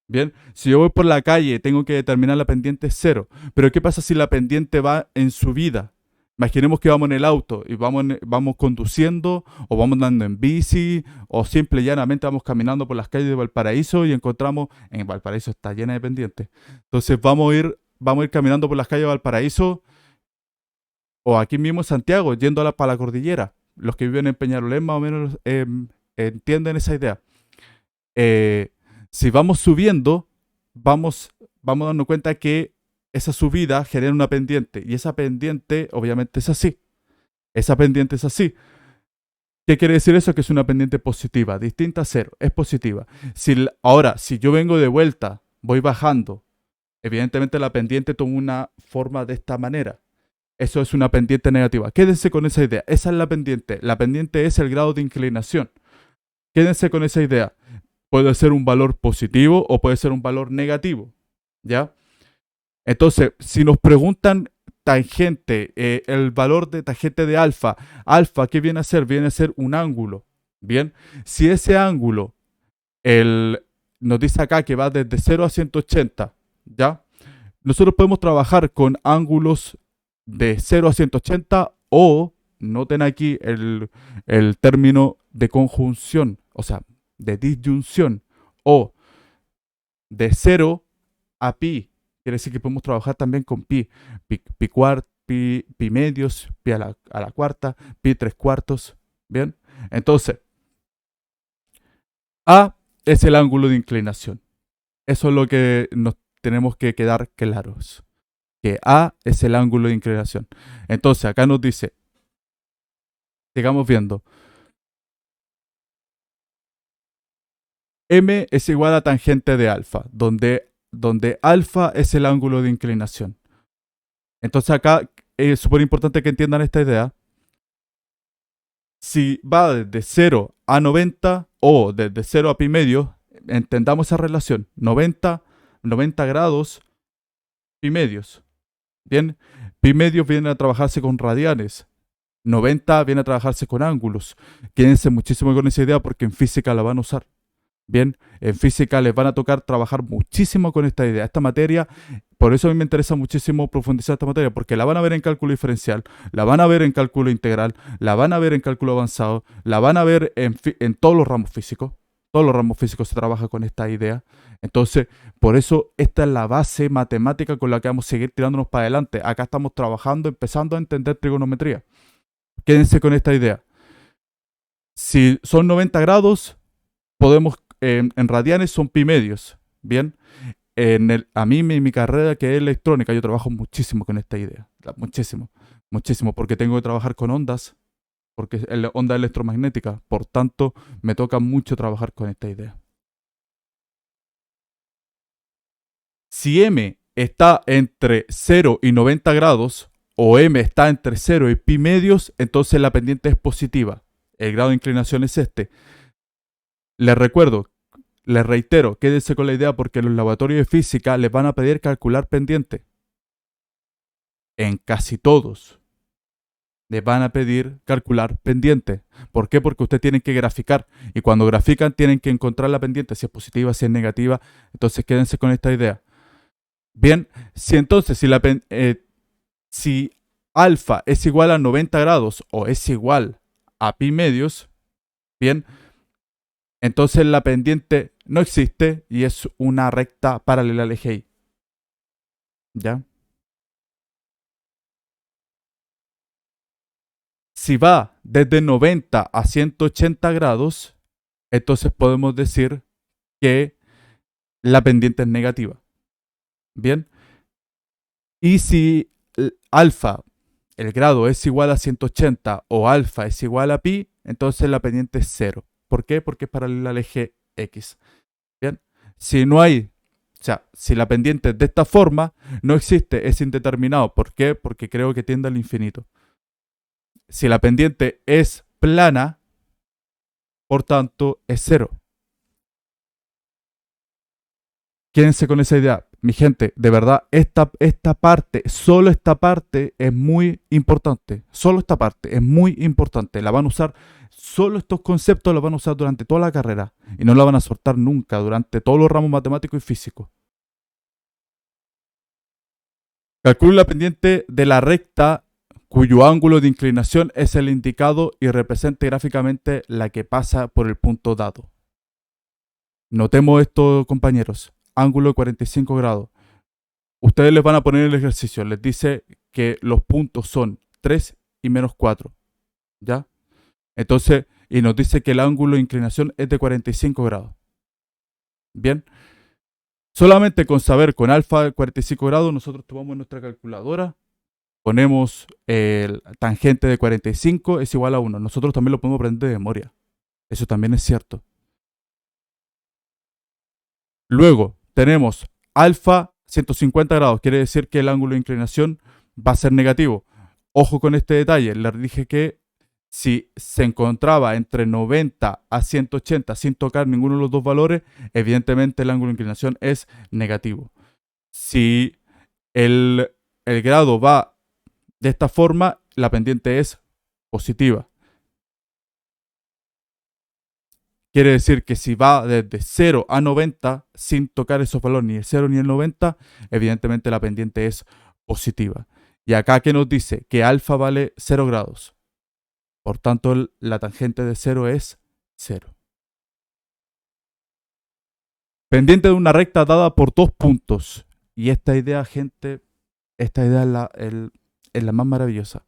A: Bien, si yo voy por la calle, tengo que determinar la pendiente cero. Pero ¿qué pasa si la pendiente va en subida? Imaginemos que vamos en el auto y vamos conduciendo o vamos andando en bici o simple y llanamente vamos caminando por las calles de Valparaíso y encontramos, en Valparaíso está llena de pendientes. Entonces vamos a ir caminando por las calles de Valparaíso o aquí mismo en Santiago, yendo para la cordillera. Los que viven en Peñalolén más o menos entienden esa idea. eh, si vamos subiendo, vamos dando cuenta que esa subida genera una pendiente y esa pendiente obviamente es así. Esa pendiente es así. ¿Qué quiere decir eso? Que es una pendiente positiva, distinta a cero, es positiva. Ahora, si yo vengo de vuelta, voy bajando, evidentemente la pendiente toma una forma de esta manera. Eso es una pendiente negativa. Quédense con esa idea. Esa es la pendiente. La pendiente es el grado de inclinación. Quédense con esa idea. Puede ser un valor positivo o puede ser un valor negativo, ¿ya? Entonces, si nos preguntan tangente, el valor de tangente de alfa, alfa, ¿qué viene a ser? Viene a ser un ángulo, ¿bien? Si ese ángulo, nos dice acá que va desde 0 a 180, ¿ya? Nosotros podemos trabajar con ángulos de 0 a 180 o, noten aquí el término de conjunción, o sea, de disyunción o de 0 a pi. Quiere decir que podemos trabajar también con pi. Pi medios, pi a la cuarta, pi tres cuartos. Bien. Entonces, A es el ángulo de inclinación. Eso es lo que nos tenemos que quedar claros. Que A es el ángulo de inclinación. Entonces, acá nos dice, sigamos viendo. M es igual a tangente de alfa, donde alfa es el ángulo de inclinación. Entonces acá es súper importante que entiendan esta idea. Si va desde 0 a 90 o desde 0 a pi medio, entendamos esa relación. 90 grados, pi medios. Bien, pi medios viene a trabajarse con radianes. 90 viene a trabajarse con ángulos. Quédense muchísimo con esa idea porque en física la van a usar. Bien, en física les van a tocar trabajar muchísimo con esta idea. Esta materia, por eso a mí me interesa muchísimo profundizar esta materia, porque la van a ver en cálculo diferencial, la van a ver en cálculo integral, la van a ver en cálculo avanzado, la van a ver en todos los ramos físicos. Todos los ramos físicos se trabaja con esta idea. Entonces, por eso esta es la base matemática con la que vamos a seguir tirándonos para adelante. Acá estamos trabajando, empezando a entender trigonometría. Quédense con esta idea. Si son 90 grados, podemos en radianes son pi medios. Bien, a mí mi carrera que es electrónica, yo trabajo muchísimo con esta idea. Muchísimo, muchísimo, porque tengo que trabajar con ondas, porque es onda electromagnética. Por tanto, me toca mucho trabajar con esta idea. Si M está entre 0 y 90 grados, o M está entre 0 y pi medios, entonces la pendiente es positiva. El grado de inclinación es este. Les recuerdo, les reitero, quédense con la idea porque en los laboratorios de física les van a pedir calcular pendiente. En casi todos les van a pedir calcular pendiente. ¿Por qué? Porque ustedes tienen que graficar y cuando grafican tienen que encontrar la pendiente, si es positiva, si es negativa. Entonces quédense con esta idea. Bien, si entonces, Si alfa es igual a 90 grados o es igual a pi medios, bien, entonces la pendiente no existe y es una recta paralela al eje Y. ¿Ya? Si va desde 90 a 180 grados, entonces podemos decir que la pendiente es negativa. Bien. Y si alfa, el grado es igual a 180 o alfa es igual a pi, entonces la pendiente es cero. ¿Por qué? Porque es paralela al eje X. Bien. Si no hay, o sea, si la pendiente es de esta forma, no existe, es indeterminado. ¿Por qué? Porque creo que tiende al infinito. Si la pendiente es plana, por tanto, es cero. Quédense con esa idea. Mi gente, de verdad, esta parte, solo esta parte es muy importante. Solo esta parte es muy importante. La van a usar, solo estos conceptos los van a usar durante toda la carrera. Y no la van a soltar nunca durante todos los ramos matemáticos y físicos. Calcule la pendiente de la recta cuyo ángulo de inclinación es el indicado y represente gráficamente la que pasa por el punto dado. Notemos esto, compañeros. Ángulo de 45 grados. Ustedes les van a poner el ejercicio. Les dice que los puntos son 3 y menos 4. ¿Ya? Entonces, y nos dice que el ángulo de inclinación es de 45 grados. Bien. Solamente con saber con alfa de 45 grados, nosotros tomamos nuestra calculadora, ponemos el tangente de 45 es igual a 1. Nosotros también lo podemos aprender de memoria. Eso también es cierto. Luego tenemos alfa 150 grados, quiere decir que el ángulo de inclinación va a ser negativo. Ojo con este detalle, les dije que si se encontraba entre 90 a 180 sin tocar ninguno de los dos valores, evidentemente el ángulo de inclinación es negativo. Si el grado va de esta forma, la pendiente es positiva. Quiere decir que si va desde 0 a 90 sin tocar esos valores, ni el 0 ni el 90, evidentemente la pendiente es positiva. Y acá que nos dice que alfa vale 0 grados. Por tanto, la tangente de 0 es 0. Pendiente de una recta dada por 2 puntos. Y esta idea, gente, esta idea es la más maravillosa.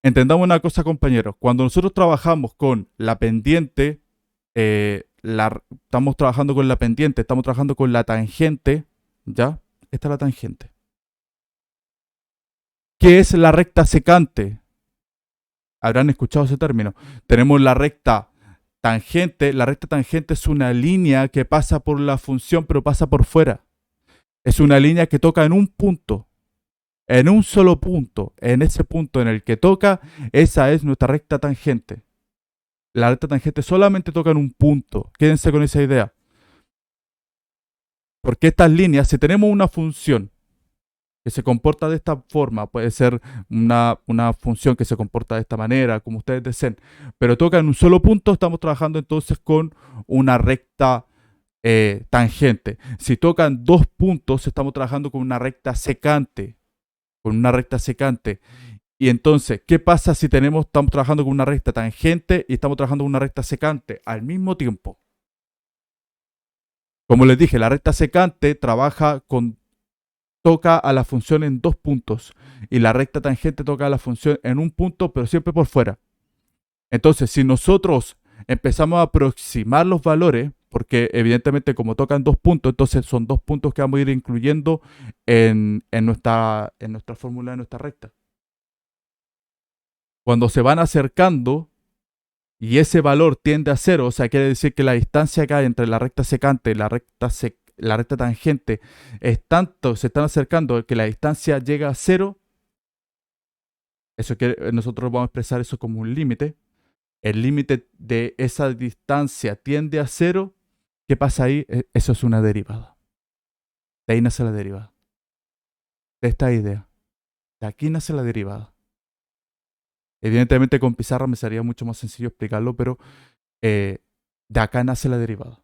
A: Entendamos una cosa, compañeros. Cuando nosotros trabajamos con la pendiente, estamos trabajando con la pendiente, estamos trabajando con la tangente, ¿ya? Esta es la tangente. ¿Qué es la recta secante? Habrán escuchado ese término. Tenemos la recta tangente. La recta tangente es una línea que pasa por la función, pero pasa por fuera. Es una línea que toca en un punto, en un solo punto. En ese punto en el que toca, esa es nuestra recta tangente. La recta tangente solamente toca en un punto. Quédense con esa idea. Porque estas líneas, si tenemos una función que se comporta de esta forma, puede ser una función que se comporta de esta manera, como ustedes deseen, pero toca en un solo punto, estamos trabajando entonces con una recta tangente. Si tocan dos puntos, estamos trabajando con una recta secante. Con una recta secante. Y entonces, ¿qué pasa si estamos trabajando con una recta tangente y estamos trabajando con una recta secante al mismo tiempo? Como les dije, la recta secante toca a la función en dos puntos y la recta tangente toca a la función en un punto, pero siempre por fuera. Entonces, si nosotros empezamos a aproximar los valores, porque evidentemente como tocan dos puntos, entonces son dos puntos que vamos a ir incluyendo en nuestra fórmula de nuestra recta. Cuando se van acercando y ese valor tiende a cero, o sea, quiere decir que la distancia acá entre la recta secante y la recta tangente es tanto, se están acercando que la distancia llega a cero. Eso que nosotros vamos a expresar eso como un límite. El límite de esa distancia tiende a cero. ¿Qué pasa ahí? Eso es una derivada. De ahí nace la derivada. De esta idea. De aquí nace la derivada. Evidentemente con pizarra me sería mucho más sencillo explicarlo, pero de acá nace la derivada.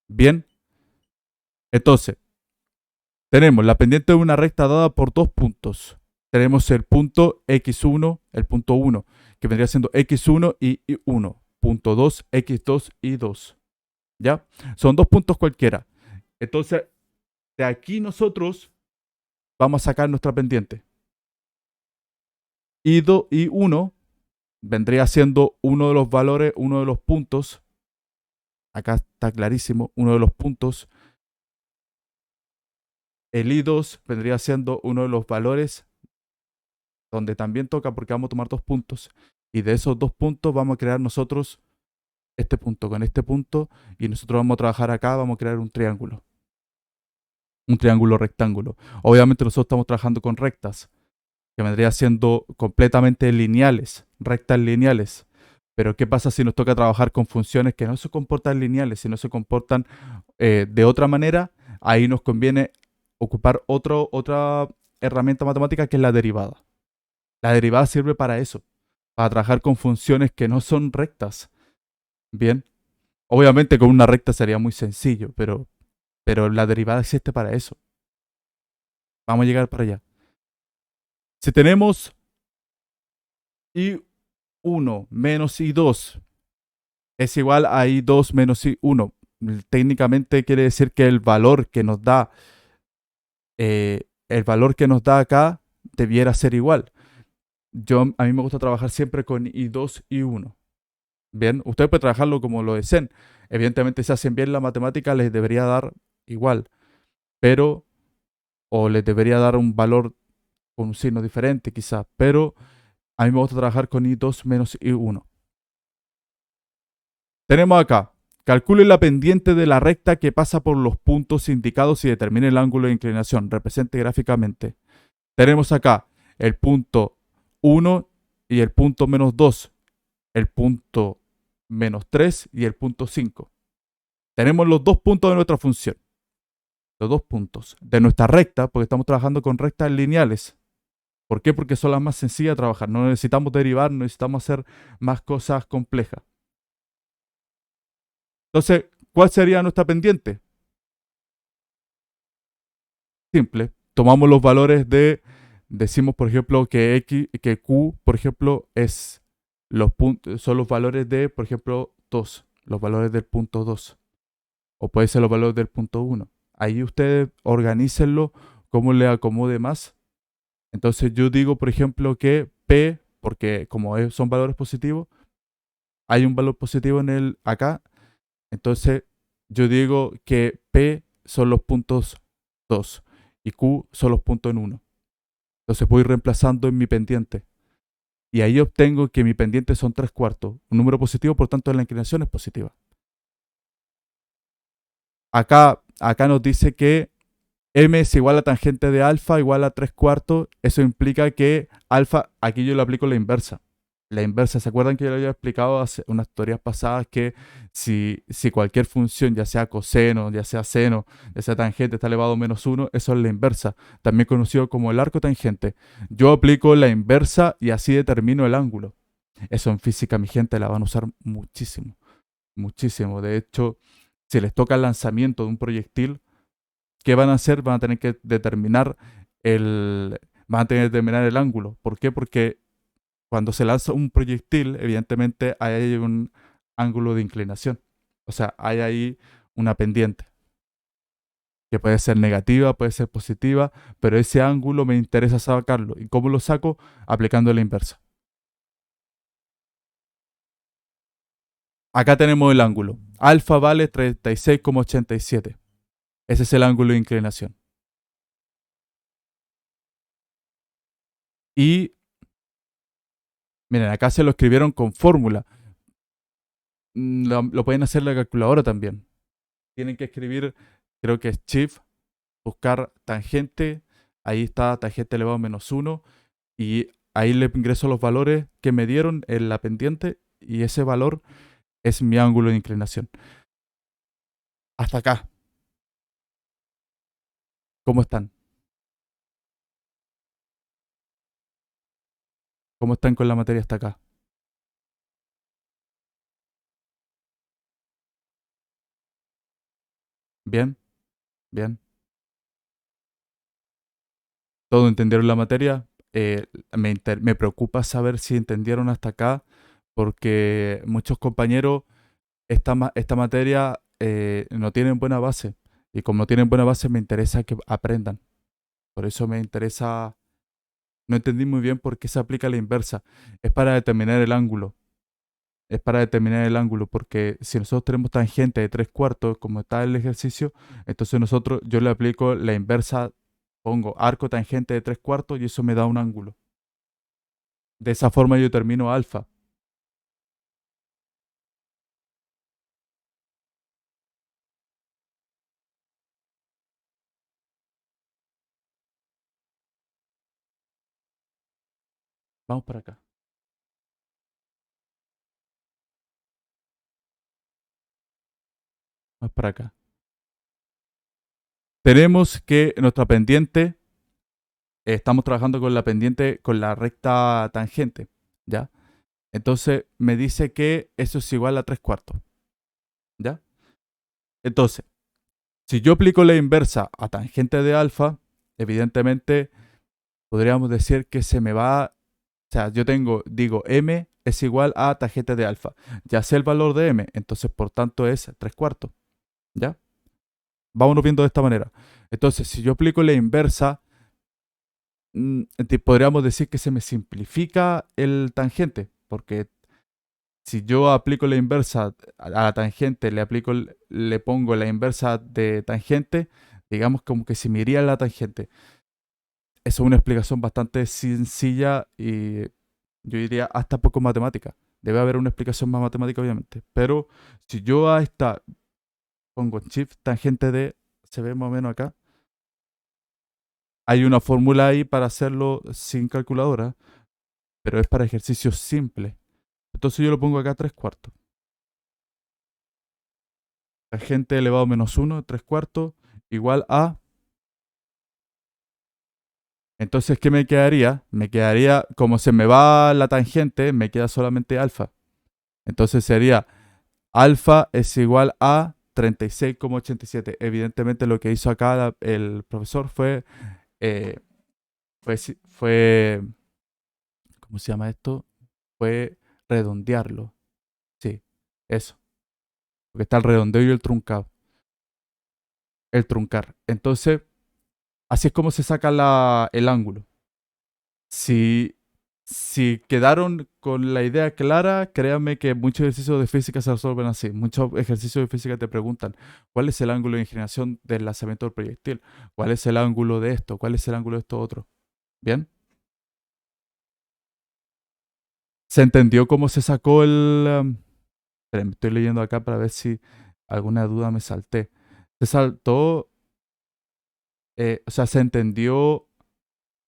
A: Bien. Entonces, Tenemos la pendiente de una recta dada por dos puntos. Tenemos el punto x1, el punto 1, que vendría siendo x1 y 1, punto 2, x2 y 2. ¿Ya? Son dos puntos cualquiera. Entonces, de aquí nosotros vamos a sacar nuestra pendiente. Y 1 vendría siendo uno de los valores, uno de los puntos. Acá está clarísimo, uno de los puntos. El I2 vendría siendo uno de los valores donde también toca porque vamos a tomar dos puntos. Y de esos dos puntos vamos a crear nosotros este punto con este punto. Y nosotros vamos a trabajar acá, vamos a crear un triángulo. Un triángulo rectángulo. Obviamente nosotros estamos trabajando con rectas, que vendría siendo completamente lineales, rectas lineales. Pero ¿qué pasa si nos toca trabajar con funciones que no se comportan lineales, si no se comportan de otra manera? Ahí nos conviene ocupar otra herramienta matemática que es la derivada. La derivada sirve para eso, para trabajar con funciones que no son rectas. Bien, obviamente con una recta sería muy sencillo, pero la derivada existe para eso. Vamos a llegar para allá. Si tenemos I1 menos I2 es igual a I2 menos I1, técnicamente quiere decir que el valor que nos da acá debiera ser igual. A mí me gusta trabajar siempre con I2 y 1. Bien, ustedes pueden trabajarlo como lo deseen. Evidentemente, si hacen bien la matemática, les debería dar igual, pero, o les debería dar un valor con un signo diferente, quizás, pero a mí me gusta trabajar con I2 menos I1. Tenemos acá, calcule la pendiente de la recta que pasa por los puntos indicados y determine el ángulo de inclinación. Represente gráficamente. Tenemos acá el punto 1 y el punto menos 2, el punto menos 3 y el punto 5. Tenemos los dos puntos de nuestra función. Los dos puntos de nuestra recta, porque estamos trabajando con rectas lineales. ¿Por qué? Porque son las más sencillas de trabajar. No necesitamos derivar, no necesitamos hacer más cosas complejas. Entonces, ¿cuál sería nuestra pendiente? Simple. Tomamos los valores decimos por ejemplo que Q, por ejemplo, son los valores de, por ejemplo, 2, los valores del punto 2, o puede ser los valores del punto 1. Ahí ustedes organícenlo como le acomode más. Entonces yo digo, por ejemplo, que P, porque son valores positivos, hay un valor positivo acá, entonces yo digo que P son los puntos 2 y Q son los puntos en 1. Entonces voy reemplazando en mi pendiente. Y ahí obtengo que mi pendiente son 3/4. Un número positivo, por tanto, la inclinación es positiva. Acá nos dice que M es igual a tangente de alfa igual a 3/4. Eso implica que alfa, aquí yo le aplico la inversa. La inversa, ¿se acuerdan que yo le había explicado hace unas teorías pasadas que si cualquier función, ya sea coseno, ya sea seno, ya sea tangente, está elevado a -1, eso es la inversa, también conocido como el arco tangente. Yo aplico la inversa y así determino el ángulo. Eso en física, mi gente, la van a usar muchísimo, muchísimo. De hecho, si les toca el lanzamiento de un proyectil, ¿qué van a hacer? Van a tener que determinar el ángulo. ¿Por qué? Porque cuando se lanza un proyectil, evidentemente hay un ángulo de inclinación. O sea, hay ahí una pendiente que puede ser negativa, puede ser positiva, pero ese ángulo me interesa sacarlo. ¿Y cómo lo saco? Aplicando la inversa. Acá tenemos el ángulo. Alfa vale 36,87. Ese es el ángulo de inclinación. Y miren, acá se lo escribieron con fórmula. Lo pueden hacer en la calculadora también. Tienen que escribir, creo que es Shift, buscar tangente, ahí está tangente elevado a -1 y ahí le ingreso los valores que me dieron en la pendiente y ese valor es mi ángulo de inclinación. Hasta acá, ¿cómo están? ¿Cómo están con la materia hasta acá? ¿Bien? ¿Bien? ¿Todos entendieron la materia? Me preocupa saber si entendieron hasta acá, porque muchos compañeros esta materia no tienen buena base. Y como no tienen buena base, me interesa que aprendan. Por eso me interesa. No entendí muy bien por qué se aplica la inversa. Es para determinar el ángulo. Es para determinar el ángulo, porque si nosotros tenemos tangente de 3/4, como está el ejercicio, entonces yo le aplico la inversa, pongo arco tangente de 3/4 y eso me da un ángulo. De esa forma yo determino alfa. Vamos para acá. Vamos para acá. Tenemos que nuestra pendiente, estamos trabajando con la pendiente, con la recta tangente, ¿ya? Entonces me dice que eso es igual a 3/4, ¿ya? Entonces, si yo aplico la inversa a tangente de alfa, evidentemente podríamos decir que se me va, o sea, digo, m es igual a tangente de alfa. Ya sé el valor de m, entonces por tanto es 3/4, ¿ya? Vámonos viendo de esta manera. Entonces, si yo aplico la inversa, podríamos decir que se me simplifica el tangente, porque si yo aplico la inversa a la tangente, le pongo la inversa de tangente, digamos como que se me iría la tangente. Eso es una explicación bastante sencilla y yo diría hasta poco matemática. Debe haber una explicación más matemática, obviamente. Pero si yo a esta pongo shift tangente de, se ve más o menos acá, hay una fórmula ahí para hacerlo sin calculadora, pero es para ejercicios simples. Entonces yo lo pongo acá 3/4. Tangente elevado a -1, 3/4, igual a. Entonces, ¿qué me quedaría? Me quedaría, como se me va la tangente, me queda solamente alfa. Entonces sería alfa es igual a 36,87. Evidentemente lo que hizo acá el profesor eh, fue, ¿cómo se llama esto? Fue redondearlo. Sí, eso. Porque está el redondeo y el truncado. El truncar. Entonces, así es como se saca el ángulo. Si, si quedaron con la idea clara, créanme que muchos ejercicios de física se resuelven así. Muchos ejercicios de física te preguntan cuál es el ángulo de inclinación del lanzamiento del proyectil, cuál es el ángulo de esto, cuál es el ángulo de esto otro. ¿Bien? ¿Se entendió cómo se sacó esperen, estoy leyendo acá para ver si alguna duda me salté. Se saltó, o sea, se entendió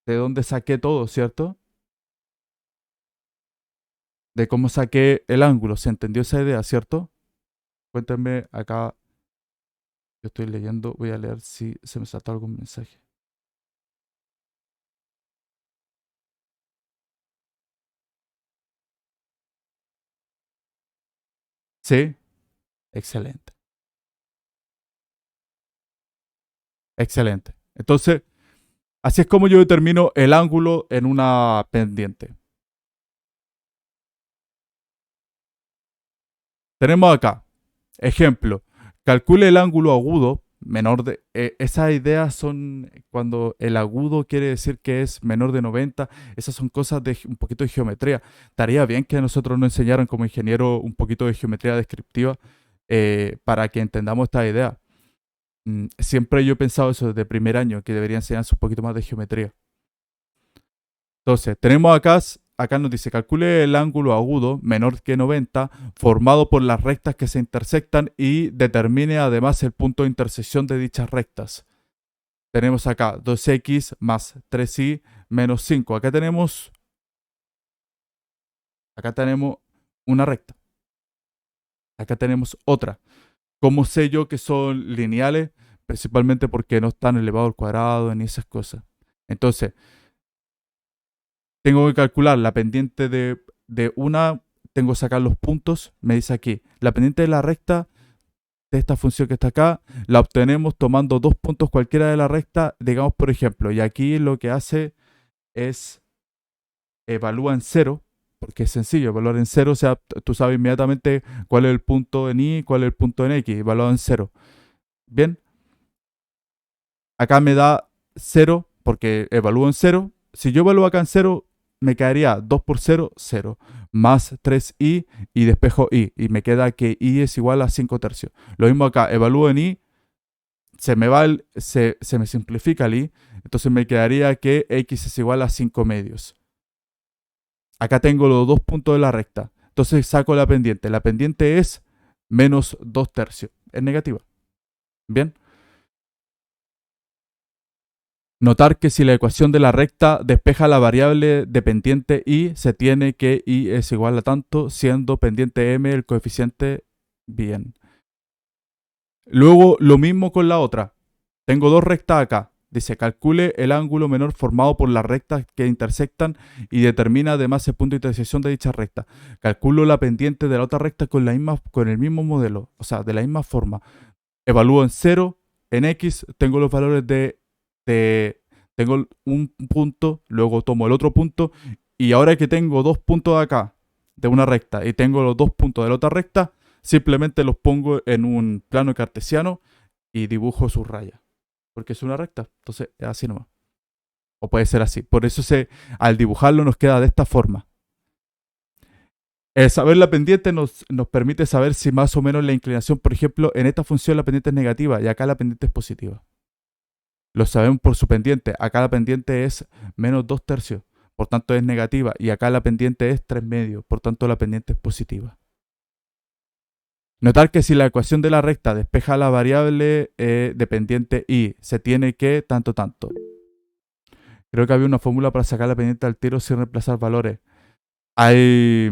A: de dónde saqué todo, ¿cierto? De cómo saqué el ángulo. ¿Se entendió esa idea, cierto? Cuéntame acá. Yo estoy leyendo, voy a leer si se me saltó algún mensaje. Sí, excelente. Excelente. Entonces, así es como yo determino el ángulo en una pendiente. Tenemos acá, ejemplo, calcule el ángulo agudo menor de. Esas ideas son cuando el agudo quiere decir que es menor de 90. Esas son cosas de un poquito de geometría. Estaría bien que a nosotros nos enseñaran como ingeniero un poquito de geometría descriptiva para que entendamos esta idea. Siempre yo he pensado eso desde primer año, que debería enseñarse un poquito más de geometría. Entonces, tenemos acá nos dice, calcule el ángulo agudo menor que 90 formado por las rectas que se intersectan y determine además el punto de intersección de dichas rectas. Tenemos acá 2x más 3y menos 5. Acá tenemos una recta. Acá tenemos otra. ¿Cómo sé yo que son lineales? Principalmente porque no están elevados al cuadrado ni esas cosas. Entonces, tengo que calcular la pendiente de una, tengo que sacar los puntos. Me dice aquí, la pendiente de la recta de esta función que está acá, la obtenemos tomando dos puntos cualquiera de la recta, digamos por ejemplo, y aquí lo que hace es evalúa en cero, porque es sencillo, evaluar en cero, o sea, tú sabes inmediatamente cuál es el punto en y, cuál es el punto en x, evaluado en cero. Bien, acá me da cero, porque evalúo en cero. Si yo evalúo acá en cero, me quedaría 2 por 0, 0, más 3i y despejo i, y me queda que i es igual a 5 tercios. Lo mismo acá, evalúo en i, se me simplifica el i, entonces me quedaría que x es igual a 5 medios. Acá tengo los dos puntos de la recta. Entonces saco la pendiente. La pendiente es menos 2 tercios. Es negativa. Bien. Notar que si la ecuación de la recta despeja la variable de pendiente y, se tiene que y es igual a tanto, siendo pendiente m el coeficiente bien. Luego lo mismo con la otra. Tengo dos rectas acá. Dice, calcule el ángulo menor formado por las rectas que intersectan y determina además el punto de intersección de dicha recta. Calculo la pendiente de la otra recta con el mismo modelo, o sea, de la misma forma. Evalúo en 0, en x, tengo los valores tengo un punto, luego tomo el otro punto, y ahora que tengo dos puntos de acá, de una recta, y tengo los dos puntos de la otra recta, simplemente los pongo en un plano cartesiano y dibujo sus rayas. Porque es una recta, entonces es así nomás. O puede ser así. Por eso al dibujarlo nos queda de esta forma. El saber la pendiente nos permite saber si más o menos la inclinación, por ejemplo, en esta función la pendiente es negativa y acá la pendiente es positiva. Lo sabemos por su pendiente. Acá la pendiente es menos 2 tercios, por tanto es negativa. Y acá la pendiente es 3 medios, por tanto la pendiente es positiva. Notar que si la ecuación de la recta despeja la variable de pendiente y, se tiene que tanto. Creo que había una fórmula para sacar la pendiente al tiro sin reemplazar valores. Hay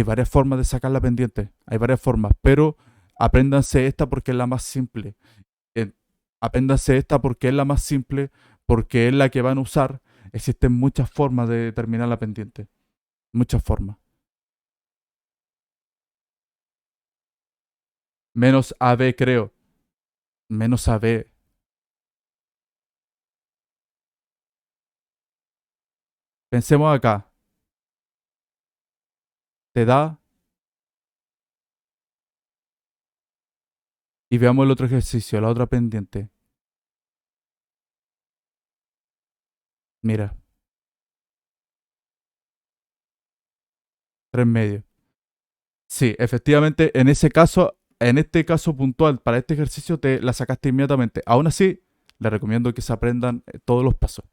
A: varias formas de sacar la pendiente, hay varias formas, pero apréndanse esta porque es la más simple. Eh, Apréndanse esta porque es la más simple, porque es la que van a usar. Existen muchas formas de determinar la pendiente, muchas formas. Menos AB creo, menos AB. Pensemos acá, te da, y veamos el otro ejercicio, la otra pendiente. Mira, 3 medios. Sí, efectivamente, en este caso puntual, para este ejercicio te la sacaste inmediatamente. Aún así, les recomiendo que se aprendan todos los pasos.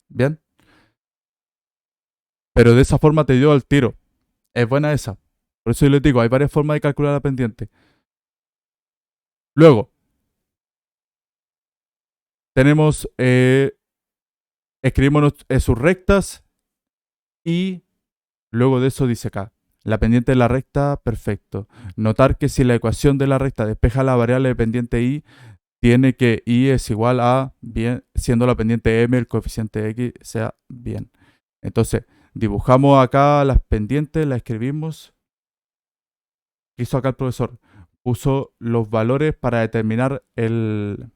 A: Bien, pero de esa forma te dio al tiro. Es buena esa. Por eso yo les digo, hay varias formas de calcular la pendiente. Luego, tenemos, escribimos sus rectas y luego de eso dice acá, la pendiente de la recta, perfecto. Notar que si la ecuación de la recta despeja la variable de pendiente y, tiene que y es igual a bien, siendo la pendiente m, el coeficiente x sea bien. Entonces, dibujamos acá las pendientes, las escribimos. ¿Qué hizo acá el profesor? Puso los valores para determinar el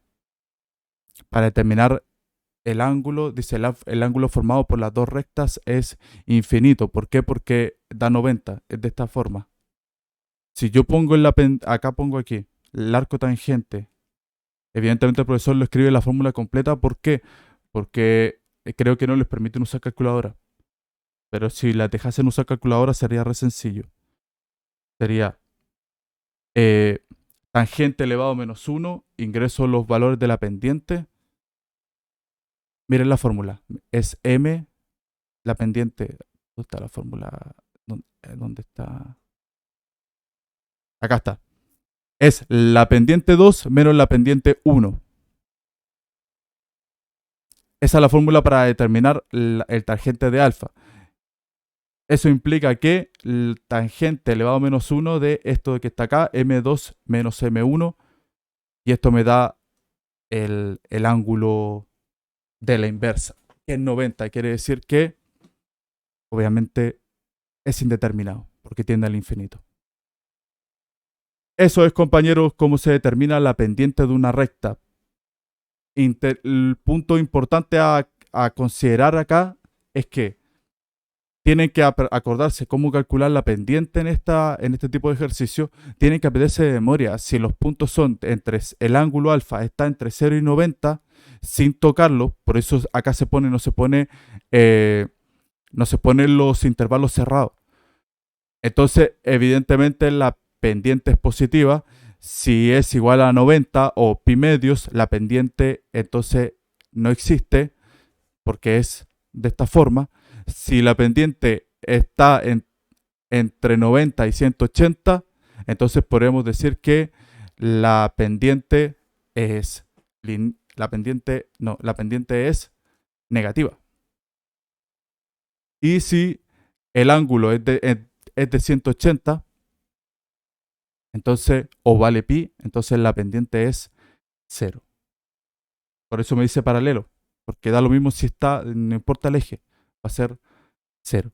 A: ángulo. Dice, el ángulo formado por las dos rectas es infinito. ¿Por qué? Porque da 90. Es de esta forma. Si yo pongo acá pongo aquí el arco tangente. Evidentemente el profesor lo escribe la fórmula completa. ¿Por qué? Porque creo que no les permiten usar calculadora. Pero si la dejasen usar calculadora sería re sencillo. Sería eh, tangente elevado a menos 1, ingreso los valores de la pendiente. Miren la fórmula. Es m, la pendiente. ¿Dónde está la fórmula? ¿Dónde está? Acá está. Es la pendiente 2 menos la pendiente 1. Esa es la fórmula para determinar el tangente de alfa. Eso implica que el tangente elevado a menos 1 de esto que está acá, m2 menos m1, y esto me da el ángulo de la inversa, que es 90. Quiere decir que, obviamente, es indeterminado. porque tiende al infinito. Eso es, compañeros, cómo se determina la pendiente de una recta. El punto importante a considerar acá es que tienen que acordarse cómo calcular la pendiente en este tipo de ejercicio. Tienen que aprenderse de memoria si los puntos son entre el ángulo alfa está entre 0 y 90 sin tocarlo. Por eso acá no se ponen los intervalos cerrados. Entonces, evidentemente la pendiente es positiva. Si es igual a 90 o pi medios, la pendiente entonces no existe porque es de esta forma. Si la pendiente está entre 90 y 180, entonces podemos decir que la pendiente es la pendiente es negativa. Y si el ángulo es de 180, entonces, o vale pi, entonces la pendiente es 0. Por eso me dice paralelo, porque da lo mismo si está, no importa el eje, va a ser 0.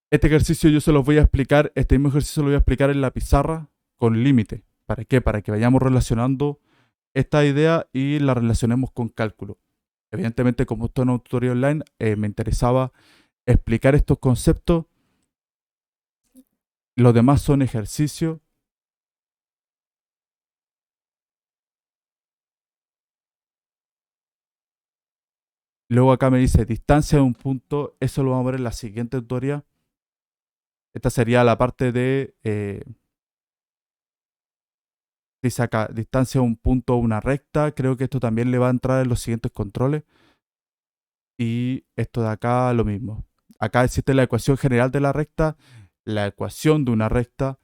A: Este ejercicio yo se los voy a explicar, este mismo ejercicio lo voy a explicar en la pizarra con límite. ¿Para qué? Para que vayamos relacionando esta idea y la relacionemos con cálculo. Evidentemente, como esto es un tutorial online, me interesaba explicar estos conceptos. Los demás son ejercicios. Luego acá me dice distancia de un punto. Eso lo vamos a ver en la siguiente tutoría. Esta sería la parte de... dice acá, distancia de un punto a una recta. Creo que esto también le va a entrar en los siguientes controles. Y esto de acá lo mismo. Acá existe la ecuación general de la recta, la ecuación de una recta.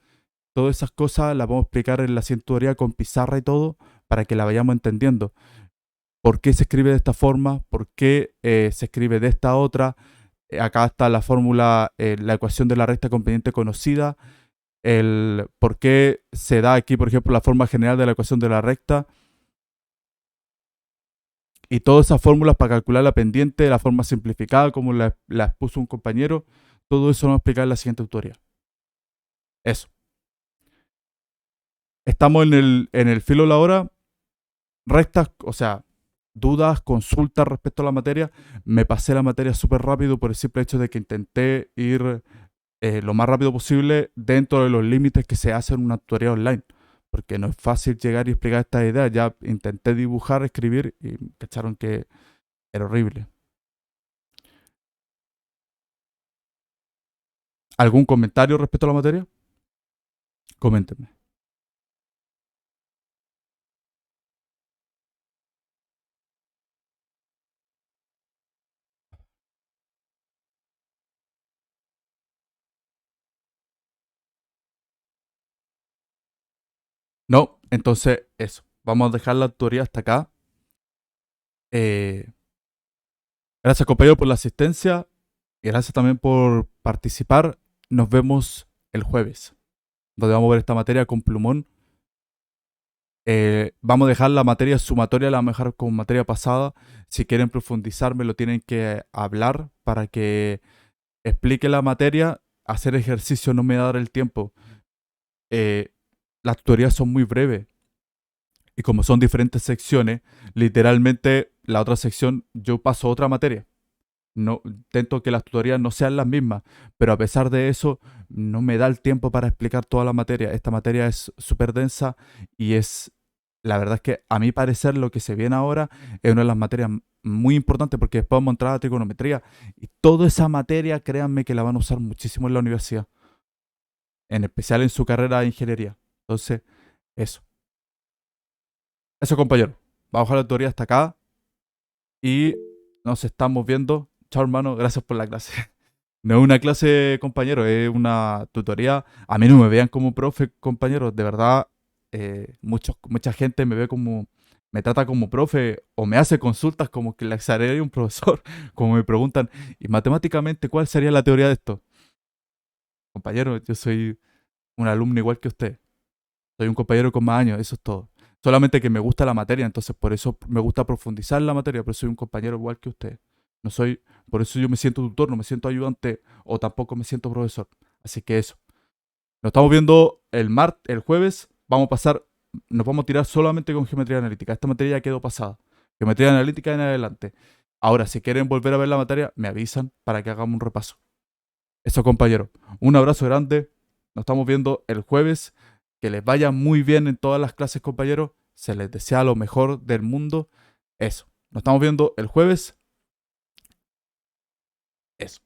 A: Todas esas cosas las vamos a explicar en la siguiente tutoría con pizarra y todo para que la vayamos entendiendo. ¿Por qué se escribe de esta forma? ¿Por qué se escribe de esta otra? Acá está la fórmula, la ecuación de la recta con pendiente conocida. El por qué se da aquí, por ejemplo, la forma general de la ecuación de la recta. Y todas esas fórmulas para calcular la pendiente de la forma simplificada, como la expuso un compañero. Todo eso lo vamos a explicar en la siguiente tutoría. Eso. Estamos en el filo de la hora. Rectas, o sea, dudas, consultas respecto a la materia. Me pasé la materia súper rápido por el simple hecho de que intenté ir lo más rápido posible dentro de los límites que se hacen en una tutoría online. Porque no es fácil llegar y explicar estas ideas. Ya intenté dibujar, escribir y cacharon que era horrible. ¿Algún comentario respecto a la materia? Coméntenme. No, entonces eso. Vamos a dejar la tutoría hasta acá. Gracias, compañero, por la asistencia. Y gracias también por participar. Nos vemos el jueves, donde vamos a ver esta materia con plumón. Vamos a dejar la materia sumatoria, la vamos a dejar como materia pasada. Si quieren profundizar, me lo tienen que hablar para que explique la materia. Hacer ejercicio no me va a dar el tiempo. Las tutorías son muy breves. Y como son diferentes secciones, literalmente la otra sección yo paso otra materia. No, intento que las tutorías no sean las mismas, pero a pesar de eso, no me da el tiempo para explicar toda la materia. Esta materia es súper densa y la verdad es que a mi parecer lo que se viene ahora es una de las materias muy importantes porque después vamos a entrar a trigonometría y toda esa materia, créanme que la van a usar muchísimo en la universidad, en especial en su carrera de ingeniería. Entonces, eso. Eso, compañero. Vamos a dejar la tutoría hasta acá y nos estamos viendo. Chao, hermano. Gracias por la clase. No es una clase, compañero, es una tutoría. A mí no me vean como profe, compañero. De verdad, mucha gente me ve como, me trata como profe o me hace consultas como que la exageré un profesor. Como me preguntan, ¿y matemáticamente cuál sería la teoría de esto? Compañero, yo soy un alumno igual que usted. Soy un compañero con más años, eso es todo. Solamente que me gusta la materia, entonces por eso me gusta profundizar en la materia, pero soy un compañero igual que usted. No soy Por eso yo me siento tutor, no me siento ayudante o tampoco me siento profesor. Así que eso. Nos estamos viendo el jueves. Nos vamos a tirar solamente con geometría analítica. Esta materia ya quedó pasada. Geometría analítica en adelante. Ahora, si quieren volver a ver la materia, me avisan para que hagamos un repaso. Eso, compañeros. Un abrazo grande. Nos estamos viendo el jueves. Que les vaya muy bien en todas las clases, compañeros. Se les desea lo mejor del mundo. Eso. Nos estamos viendo el jueves. Eso.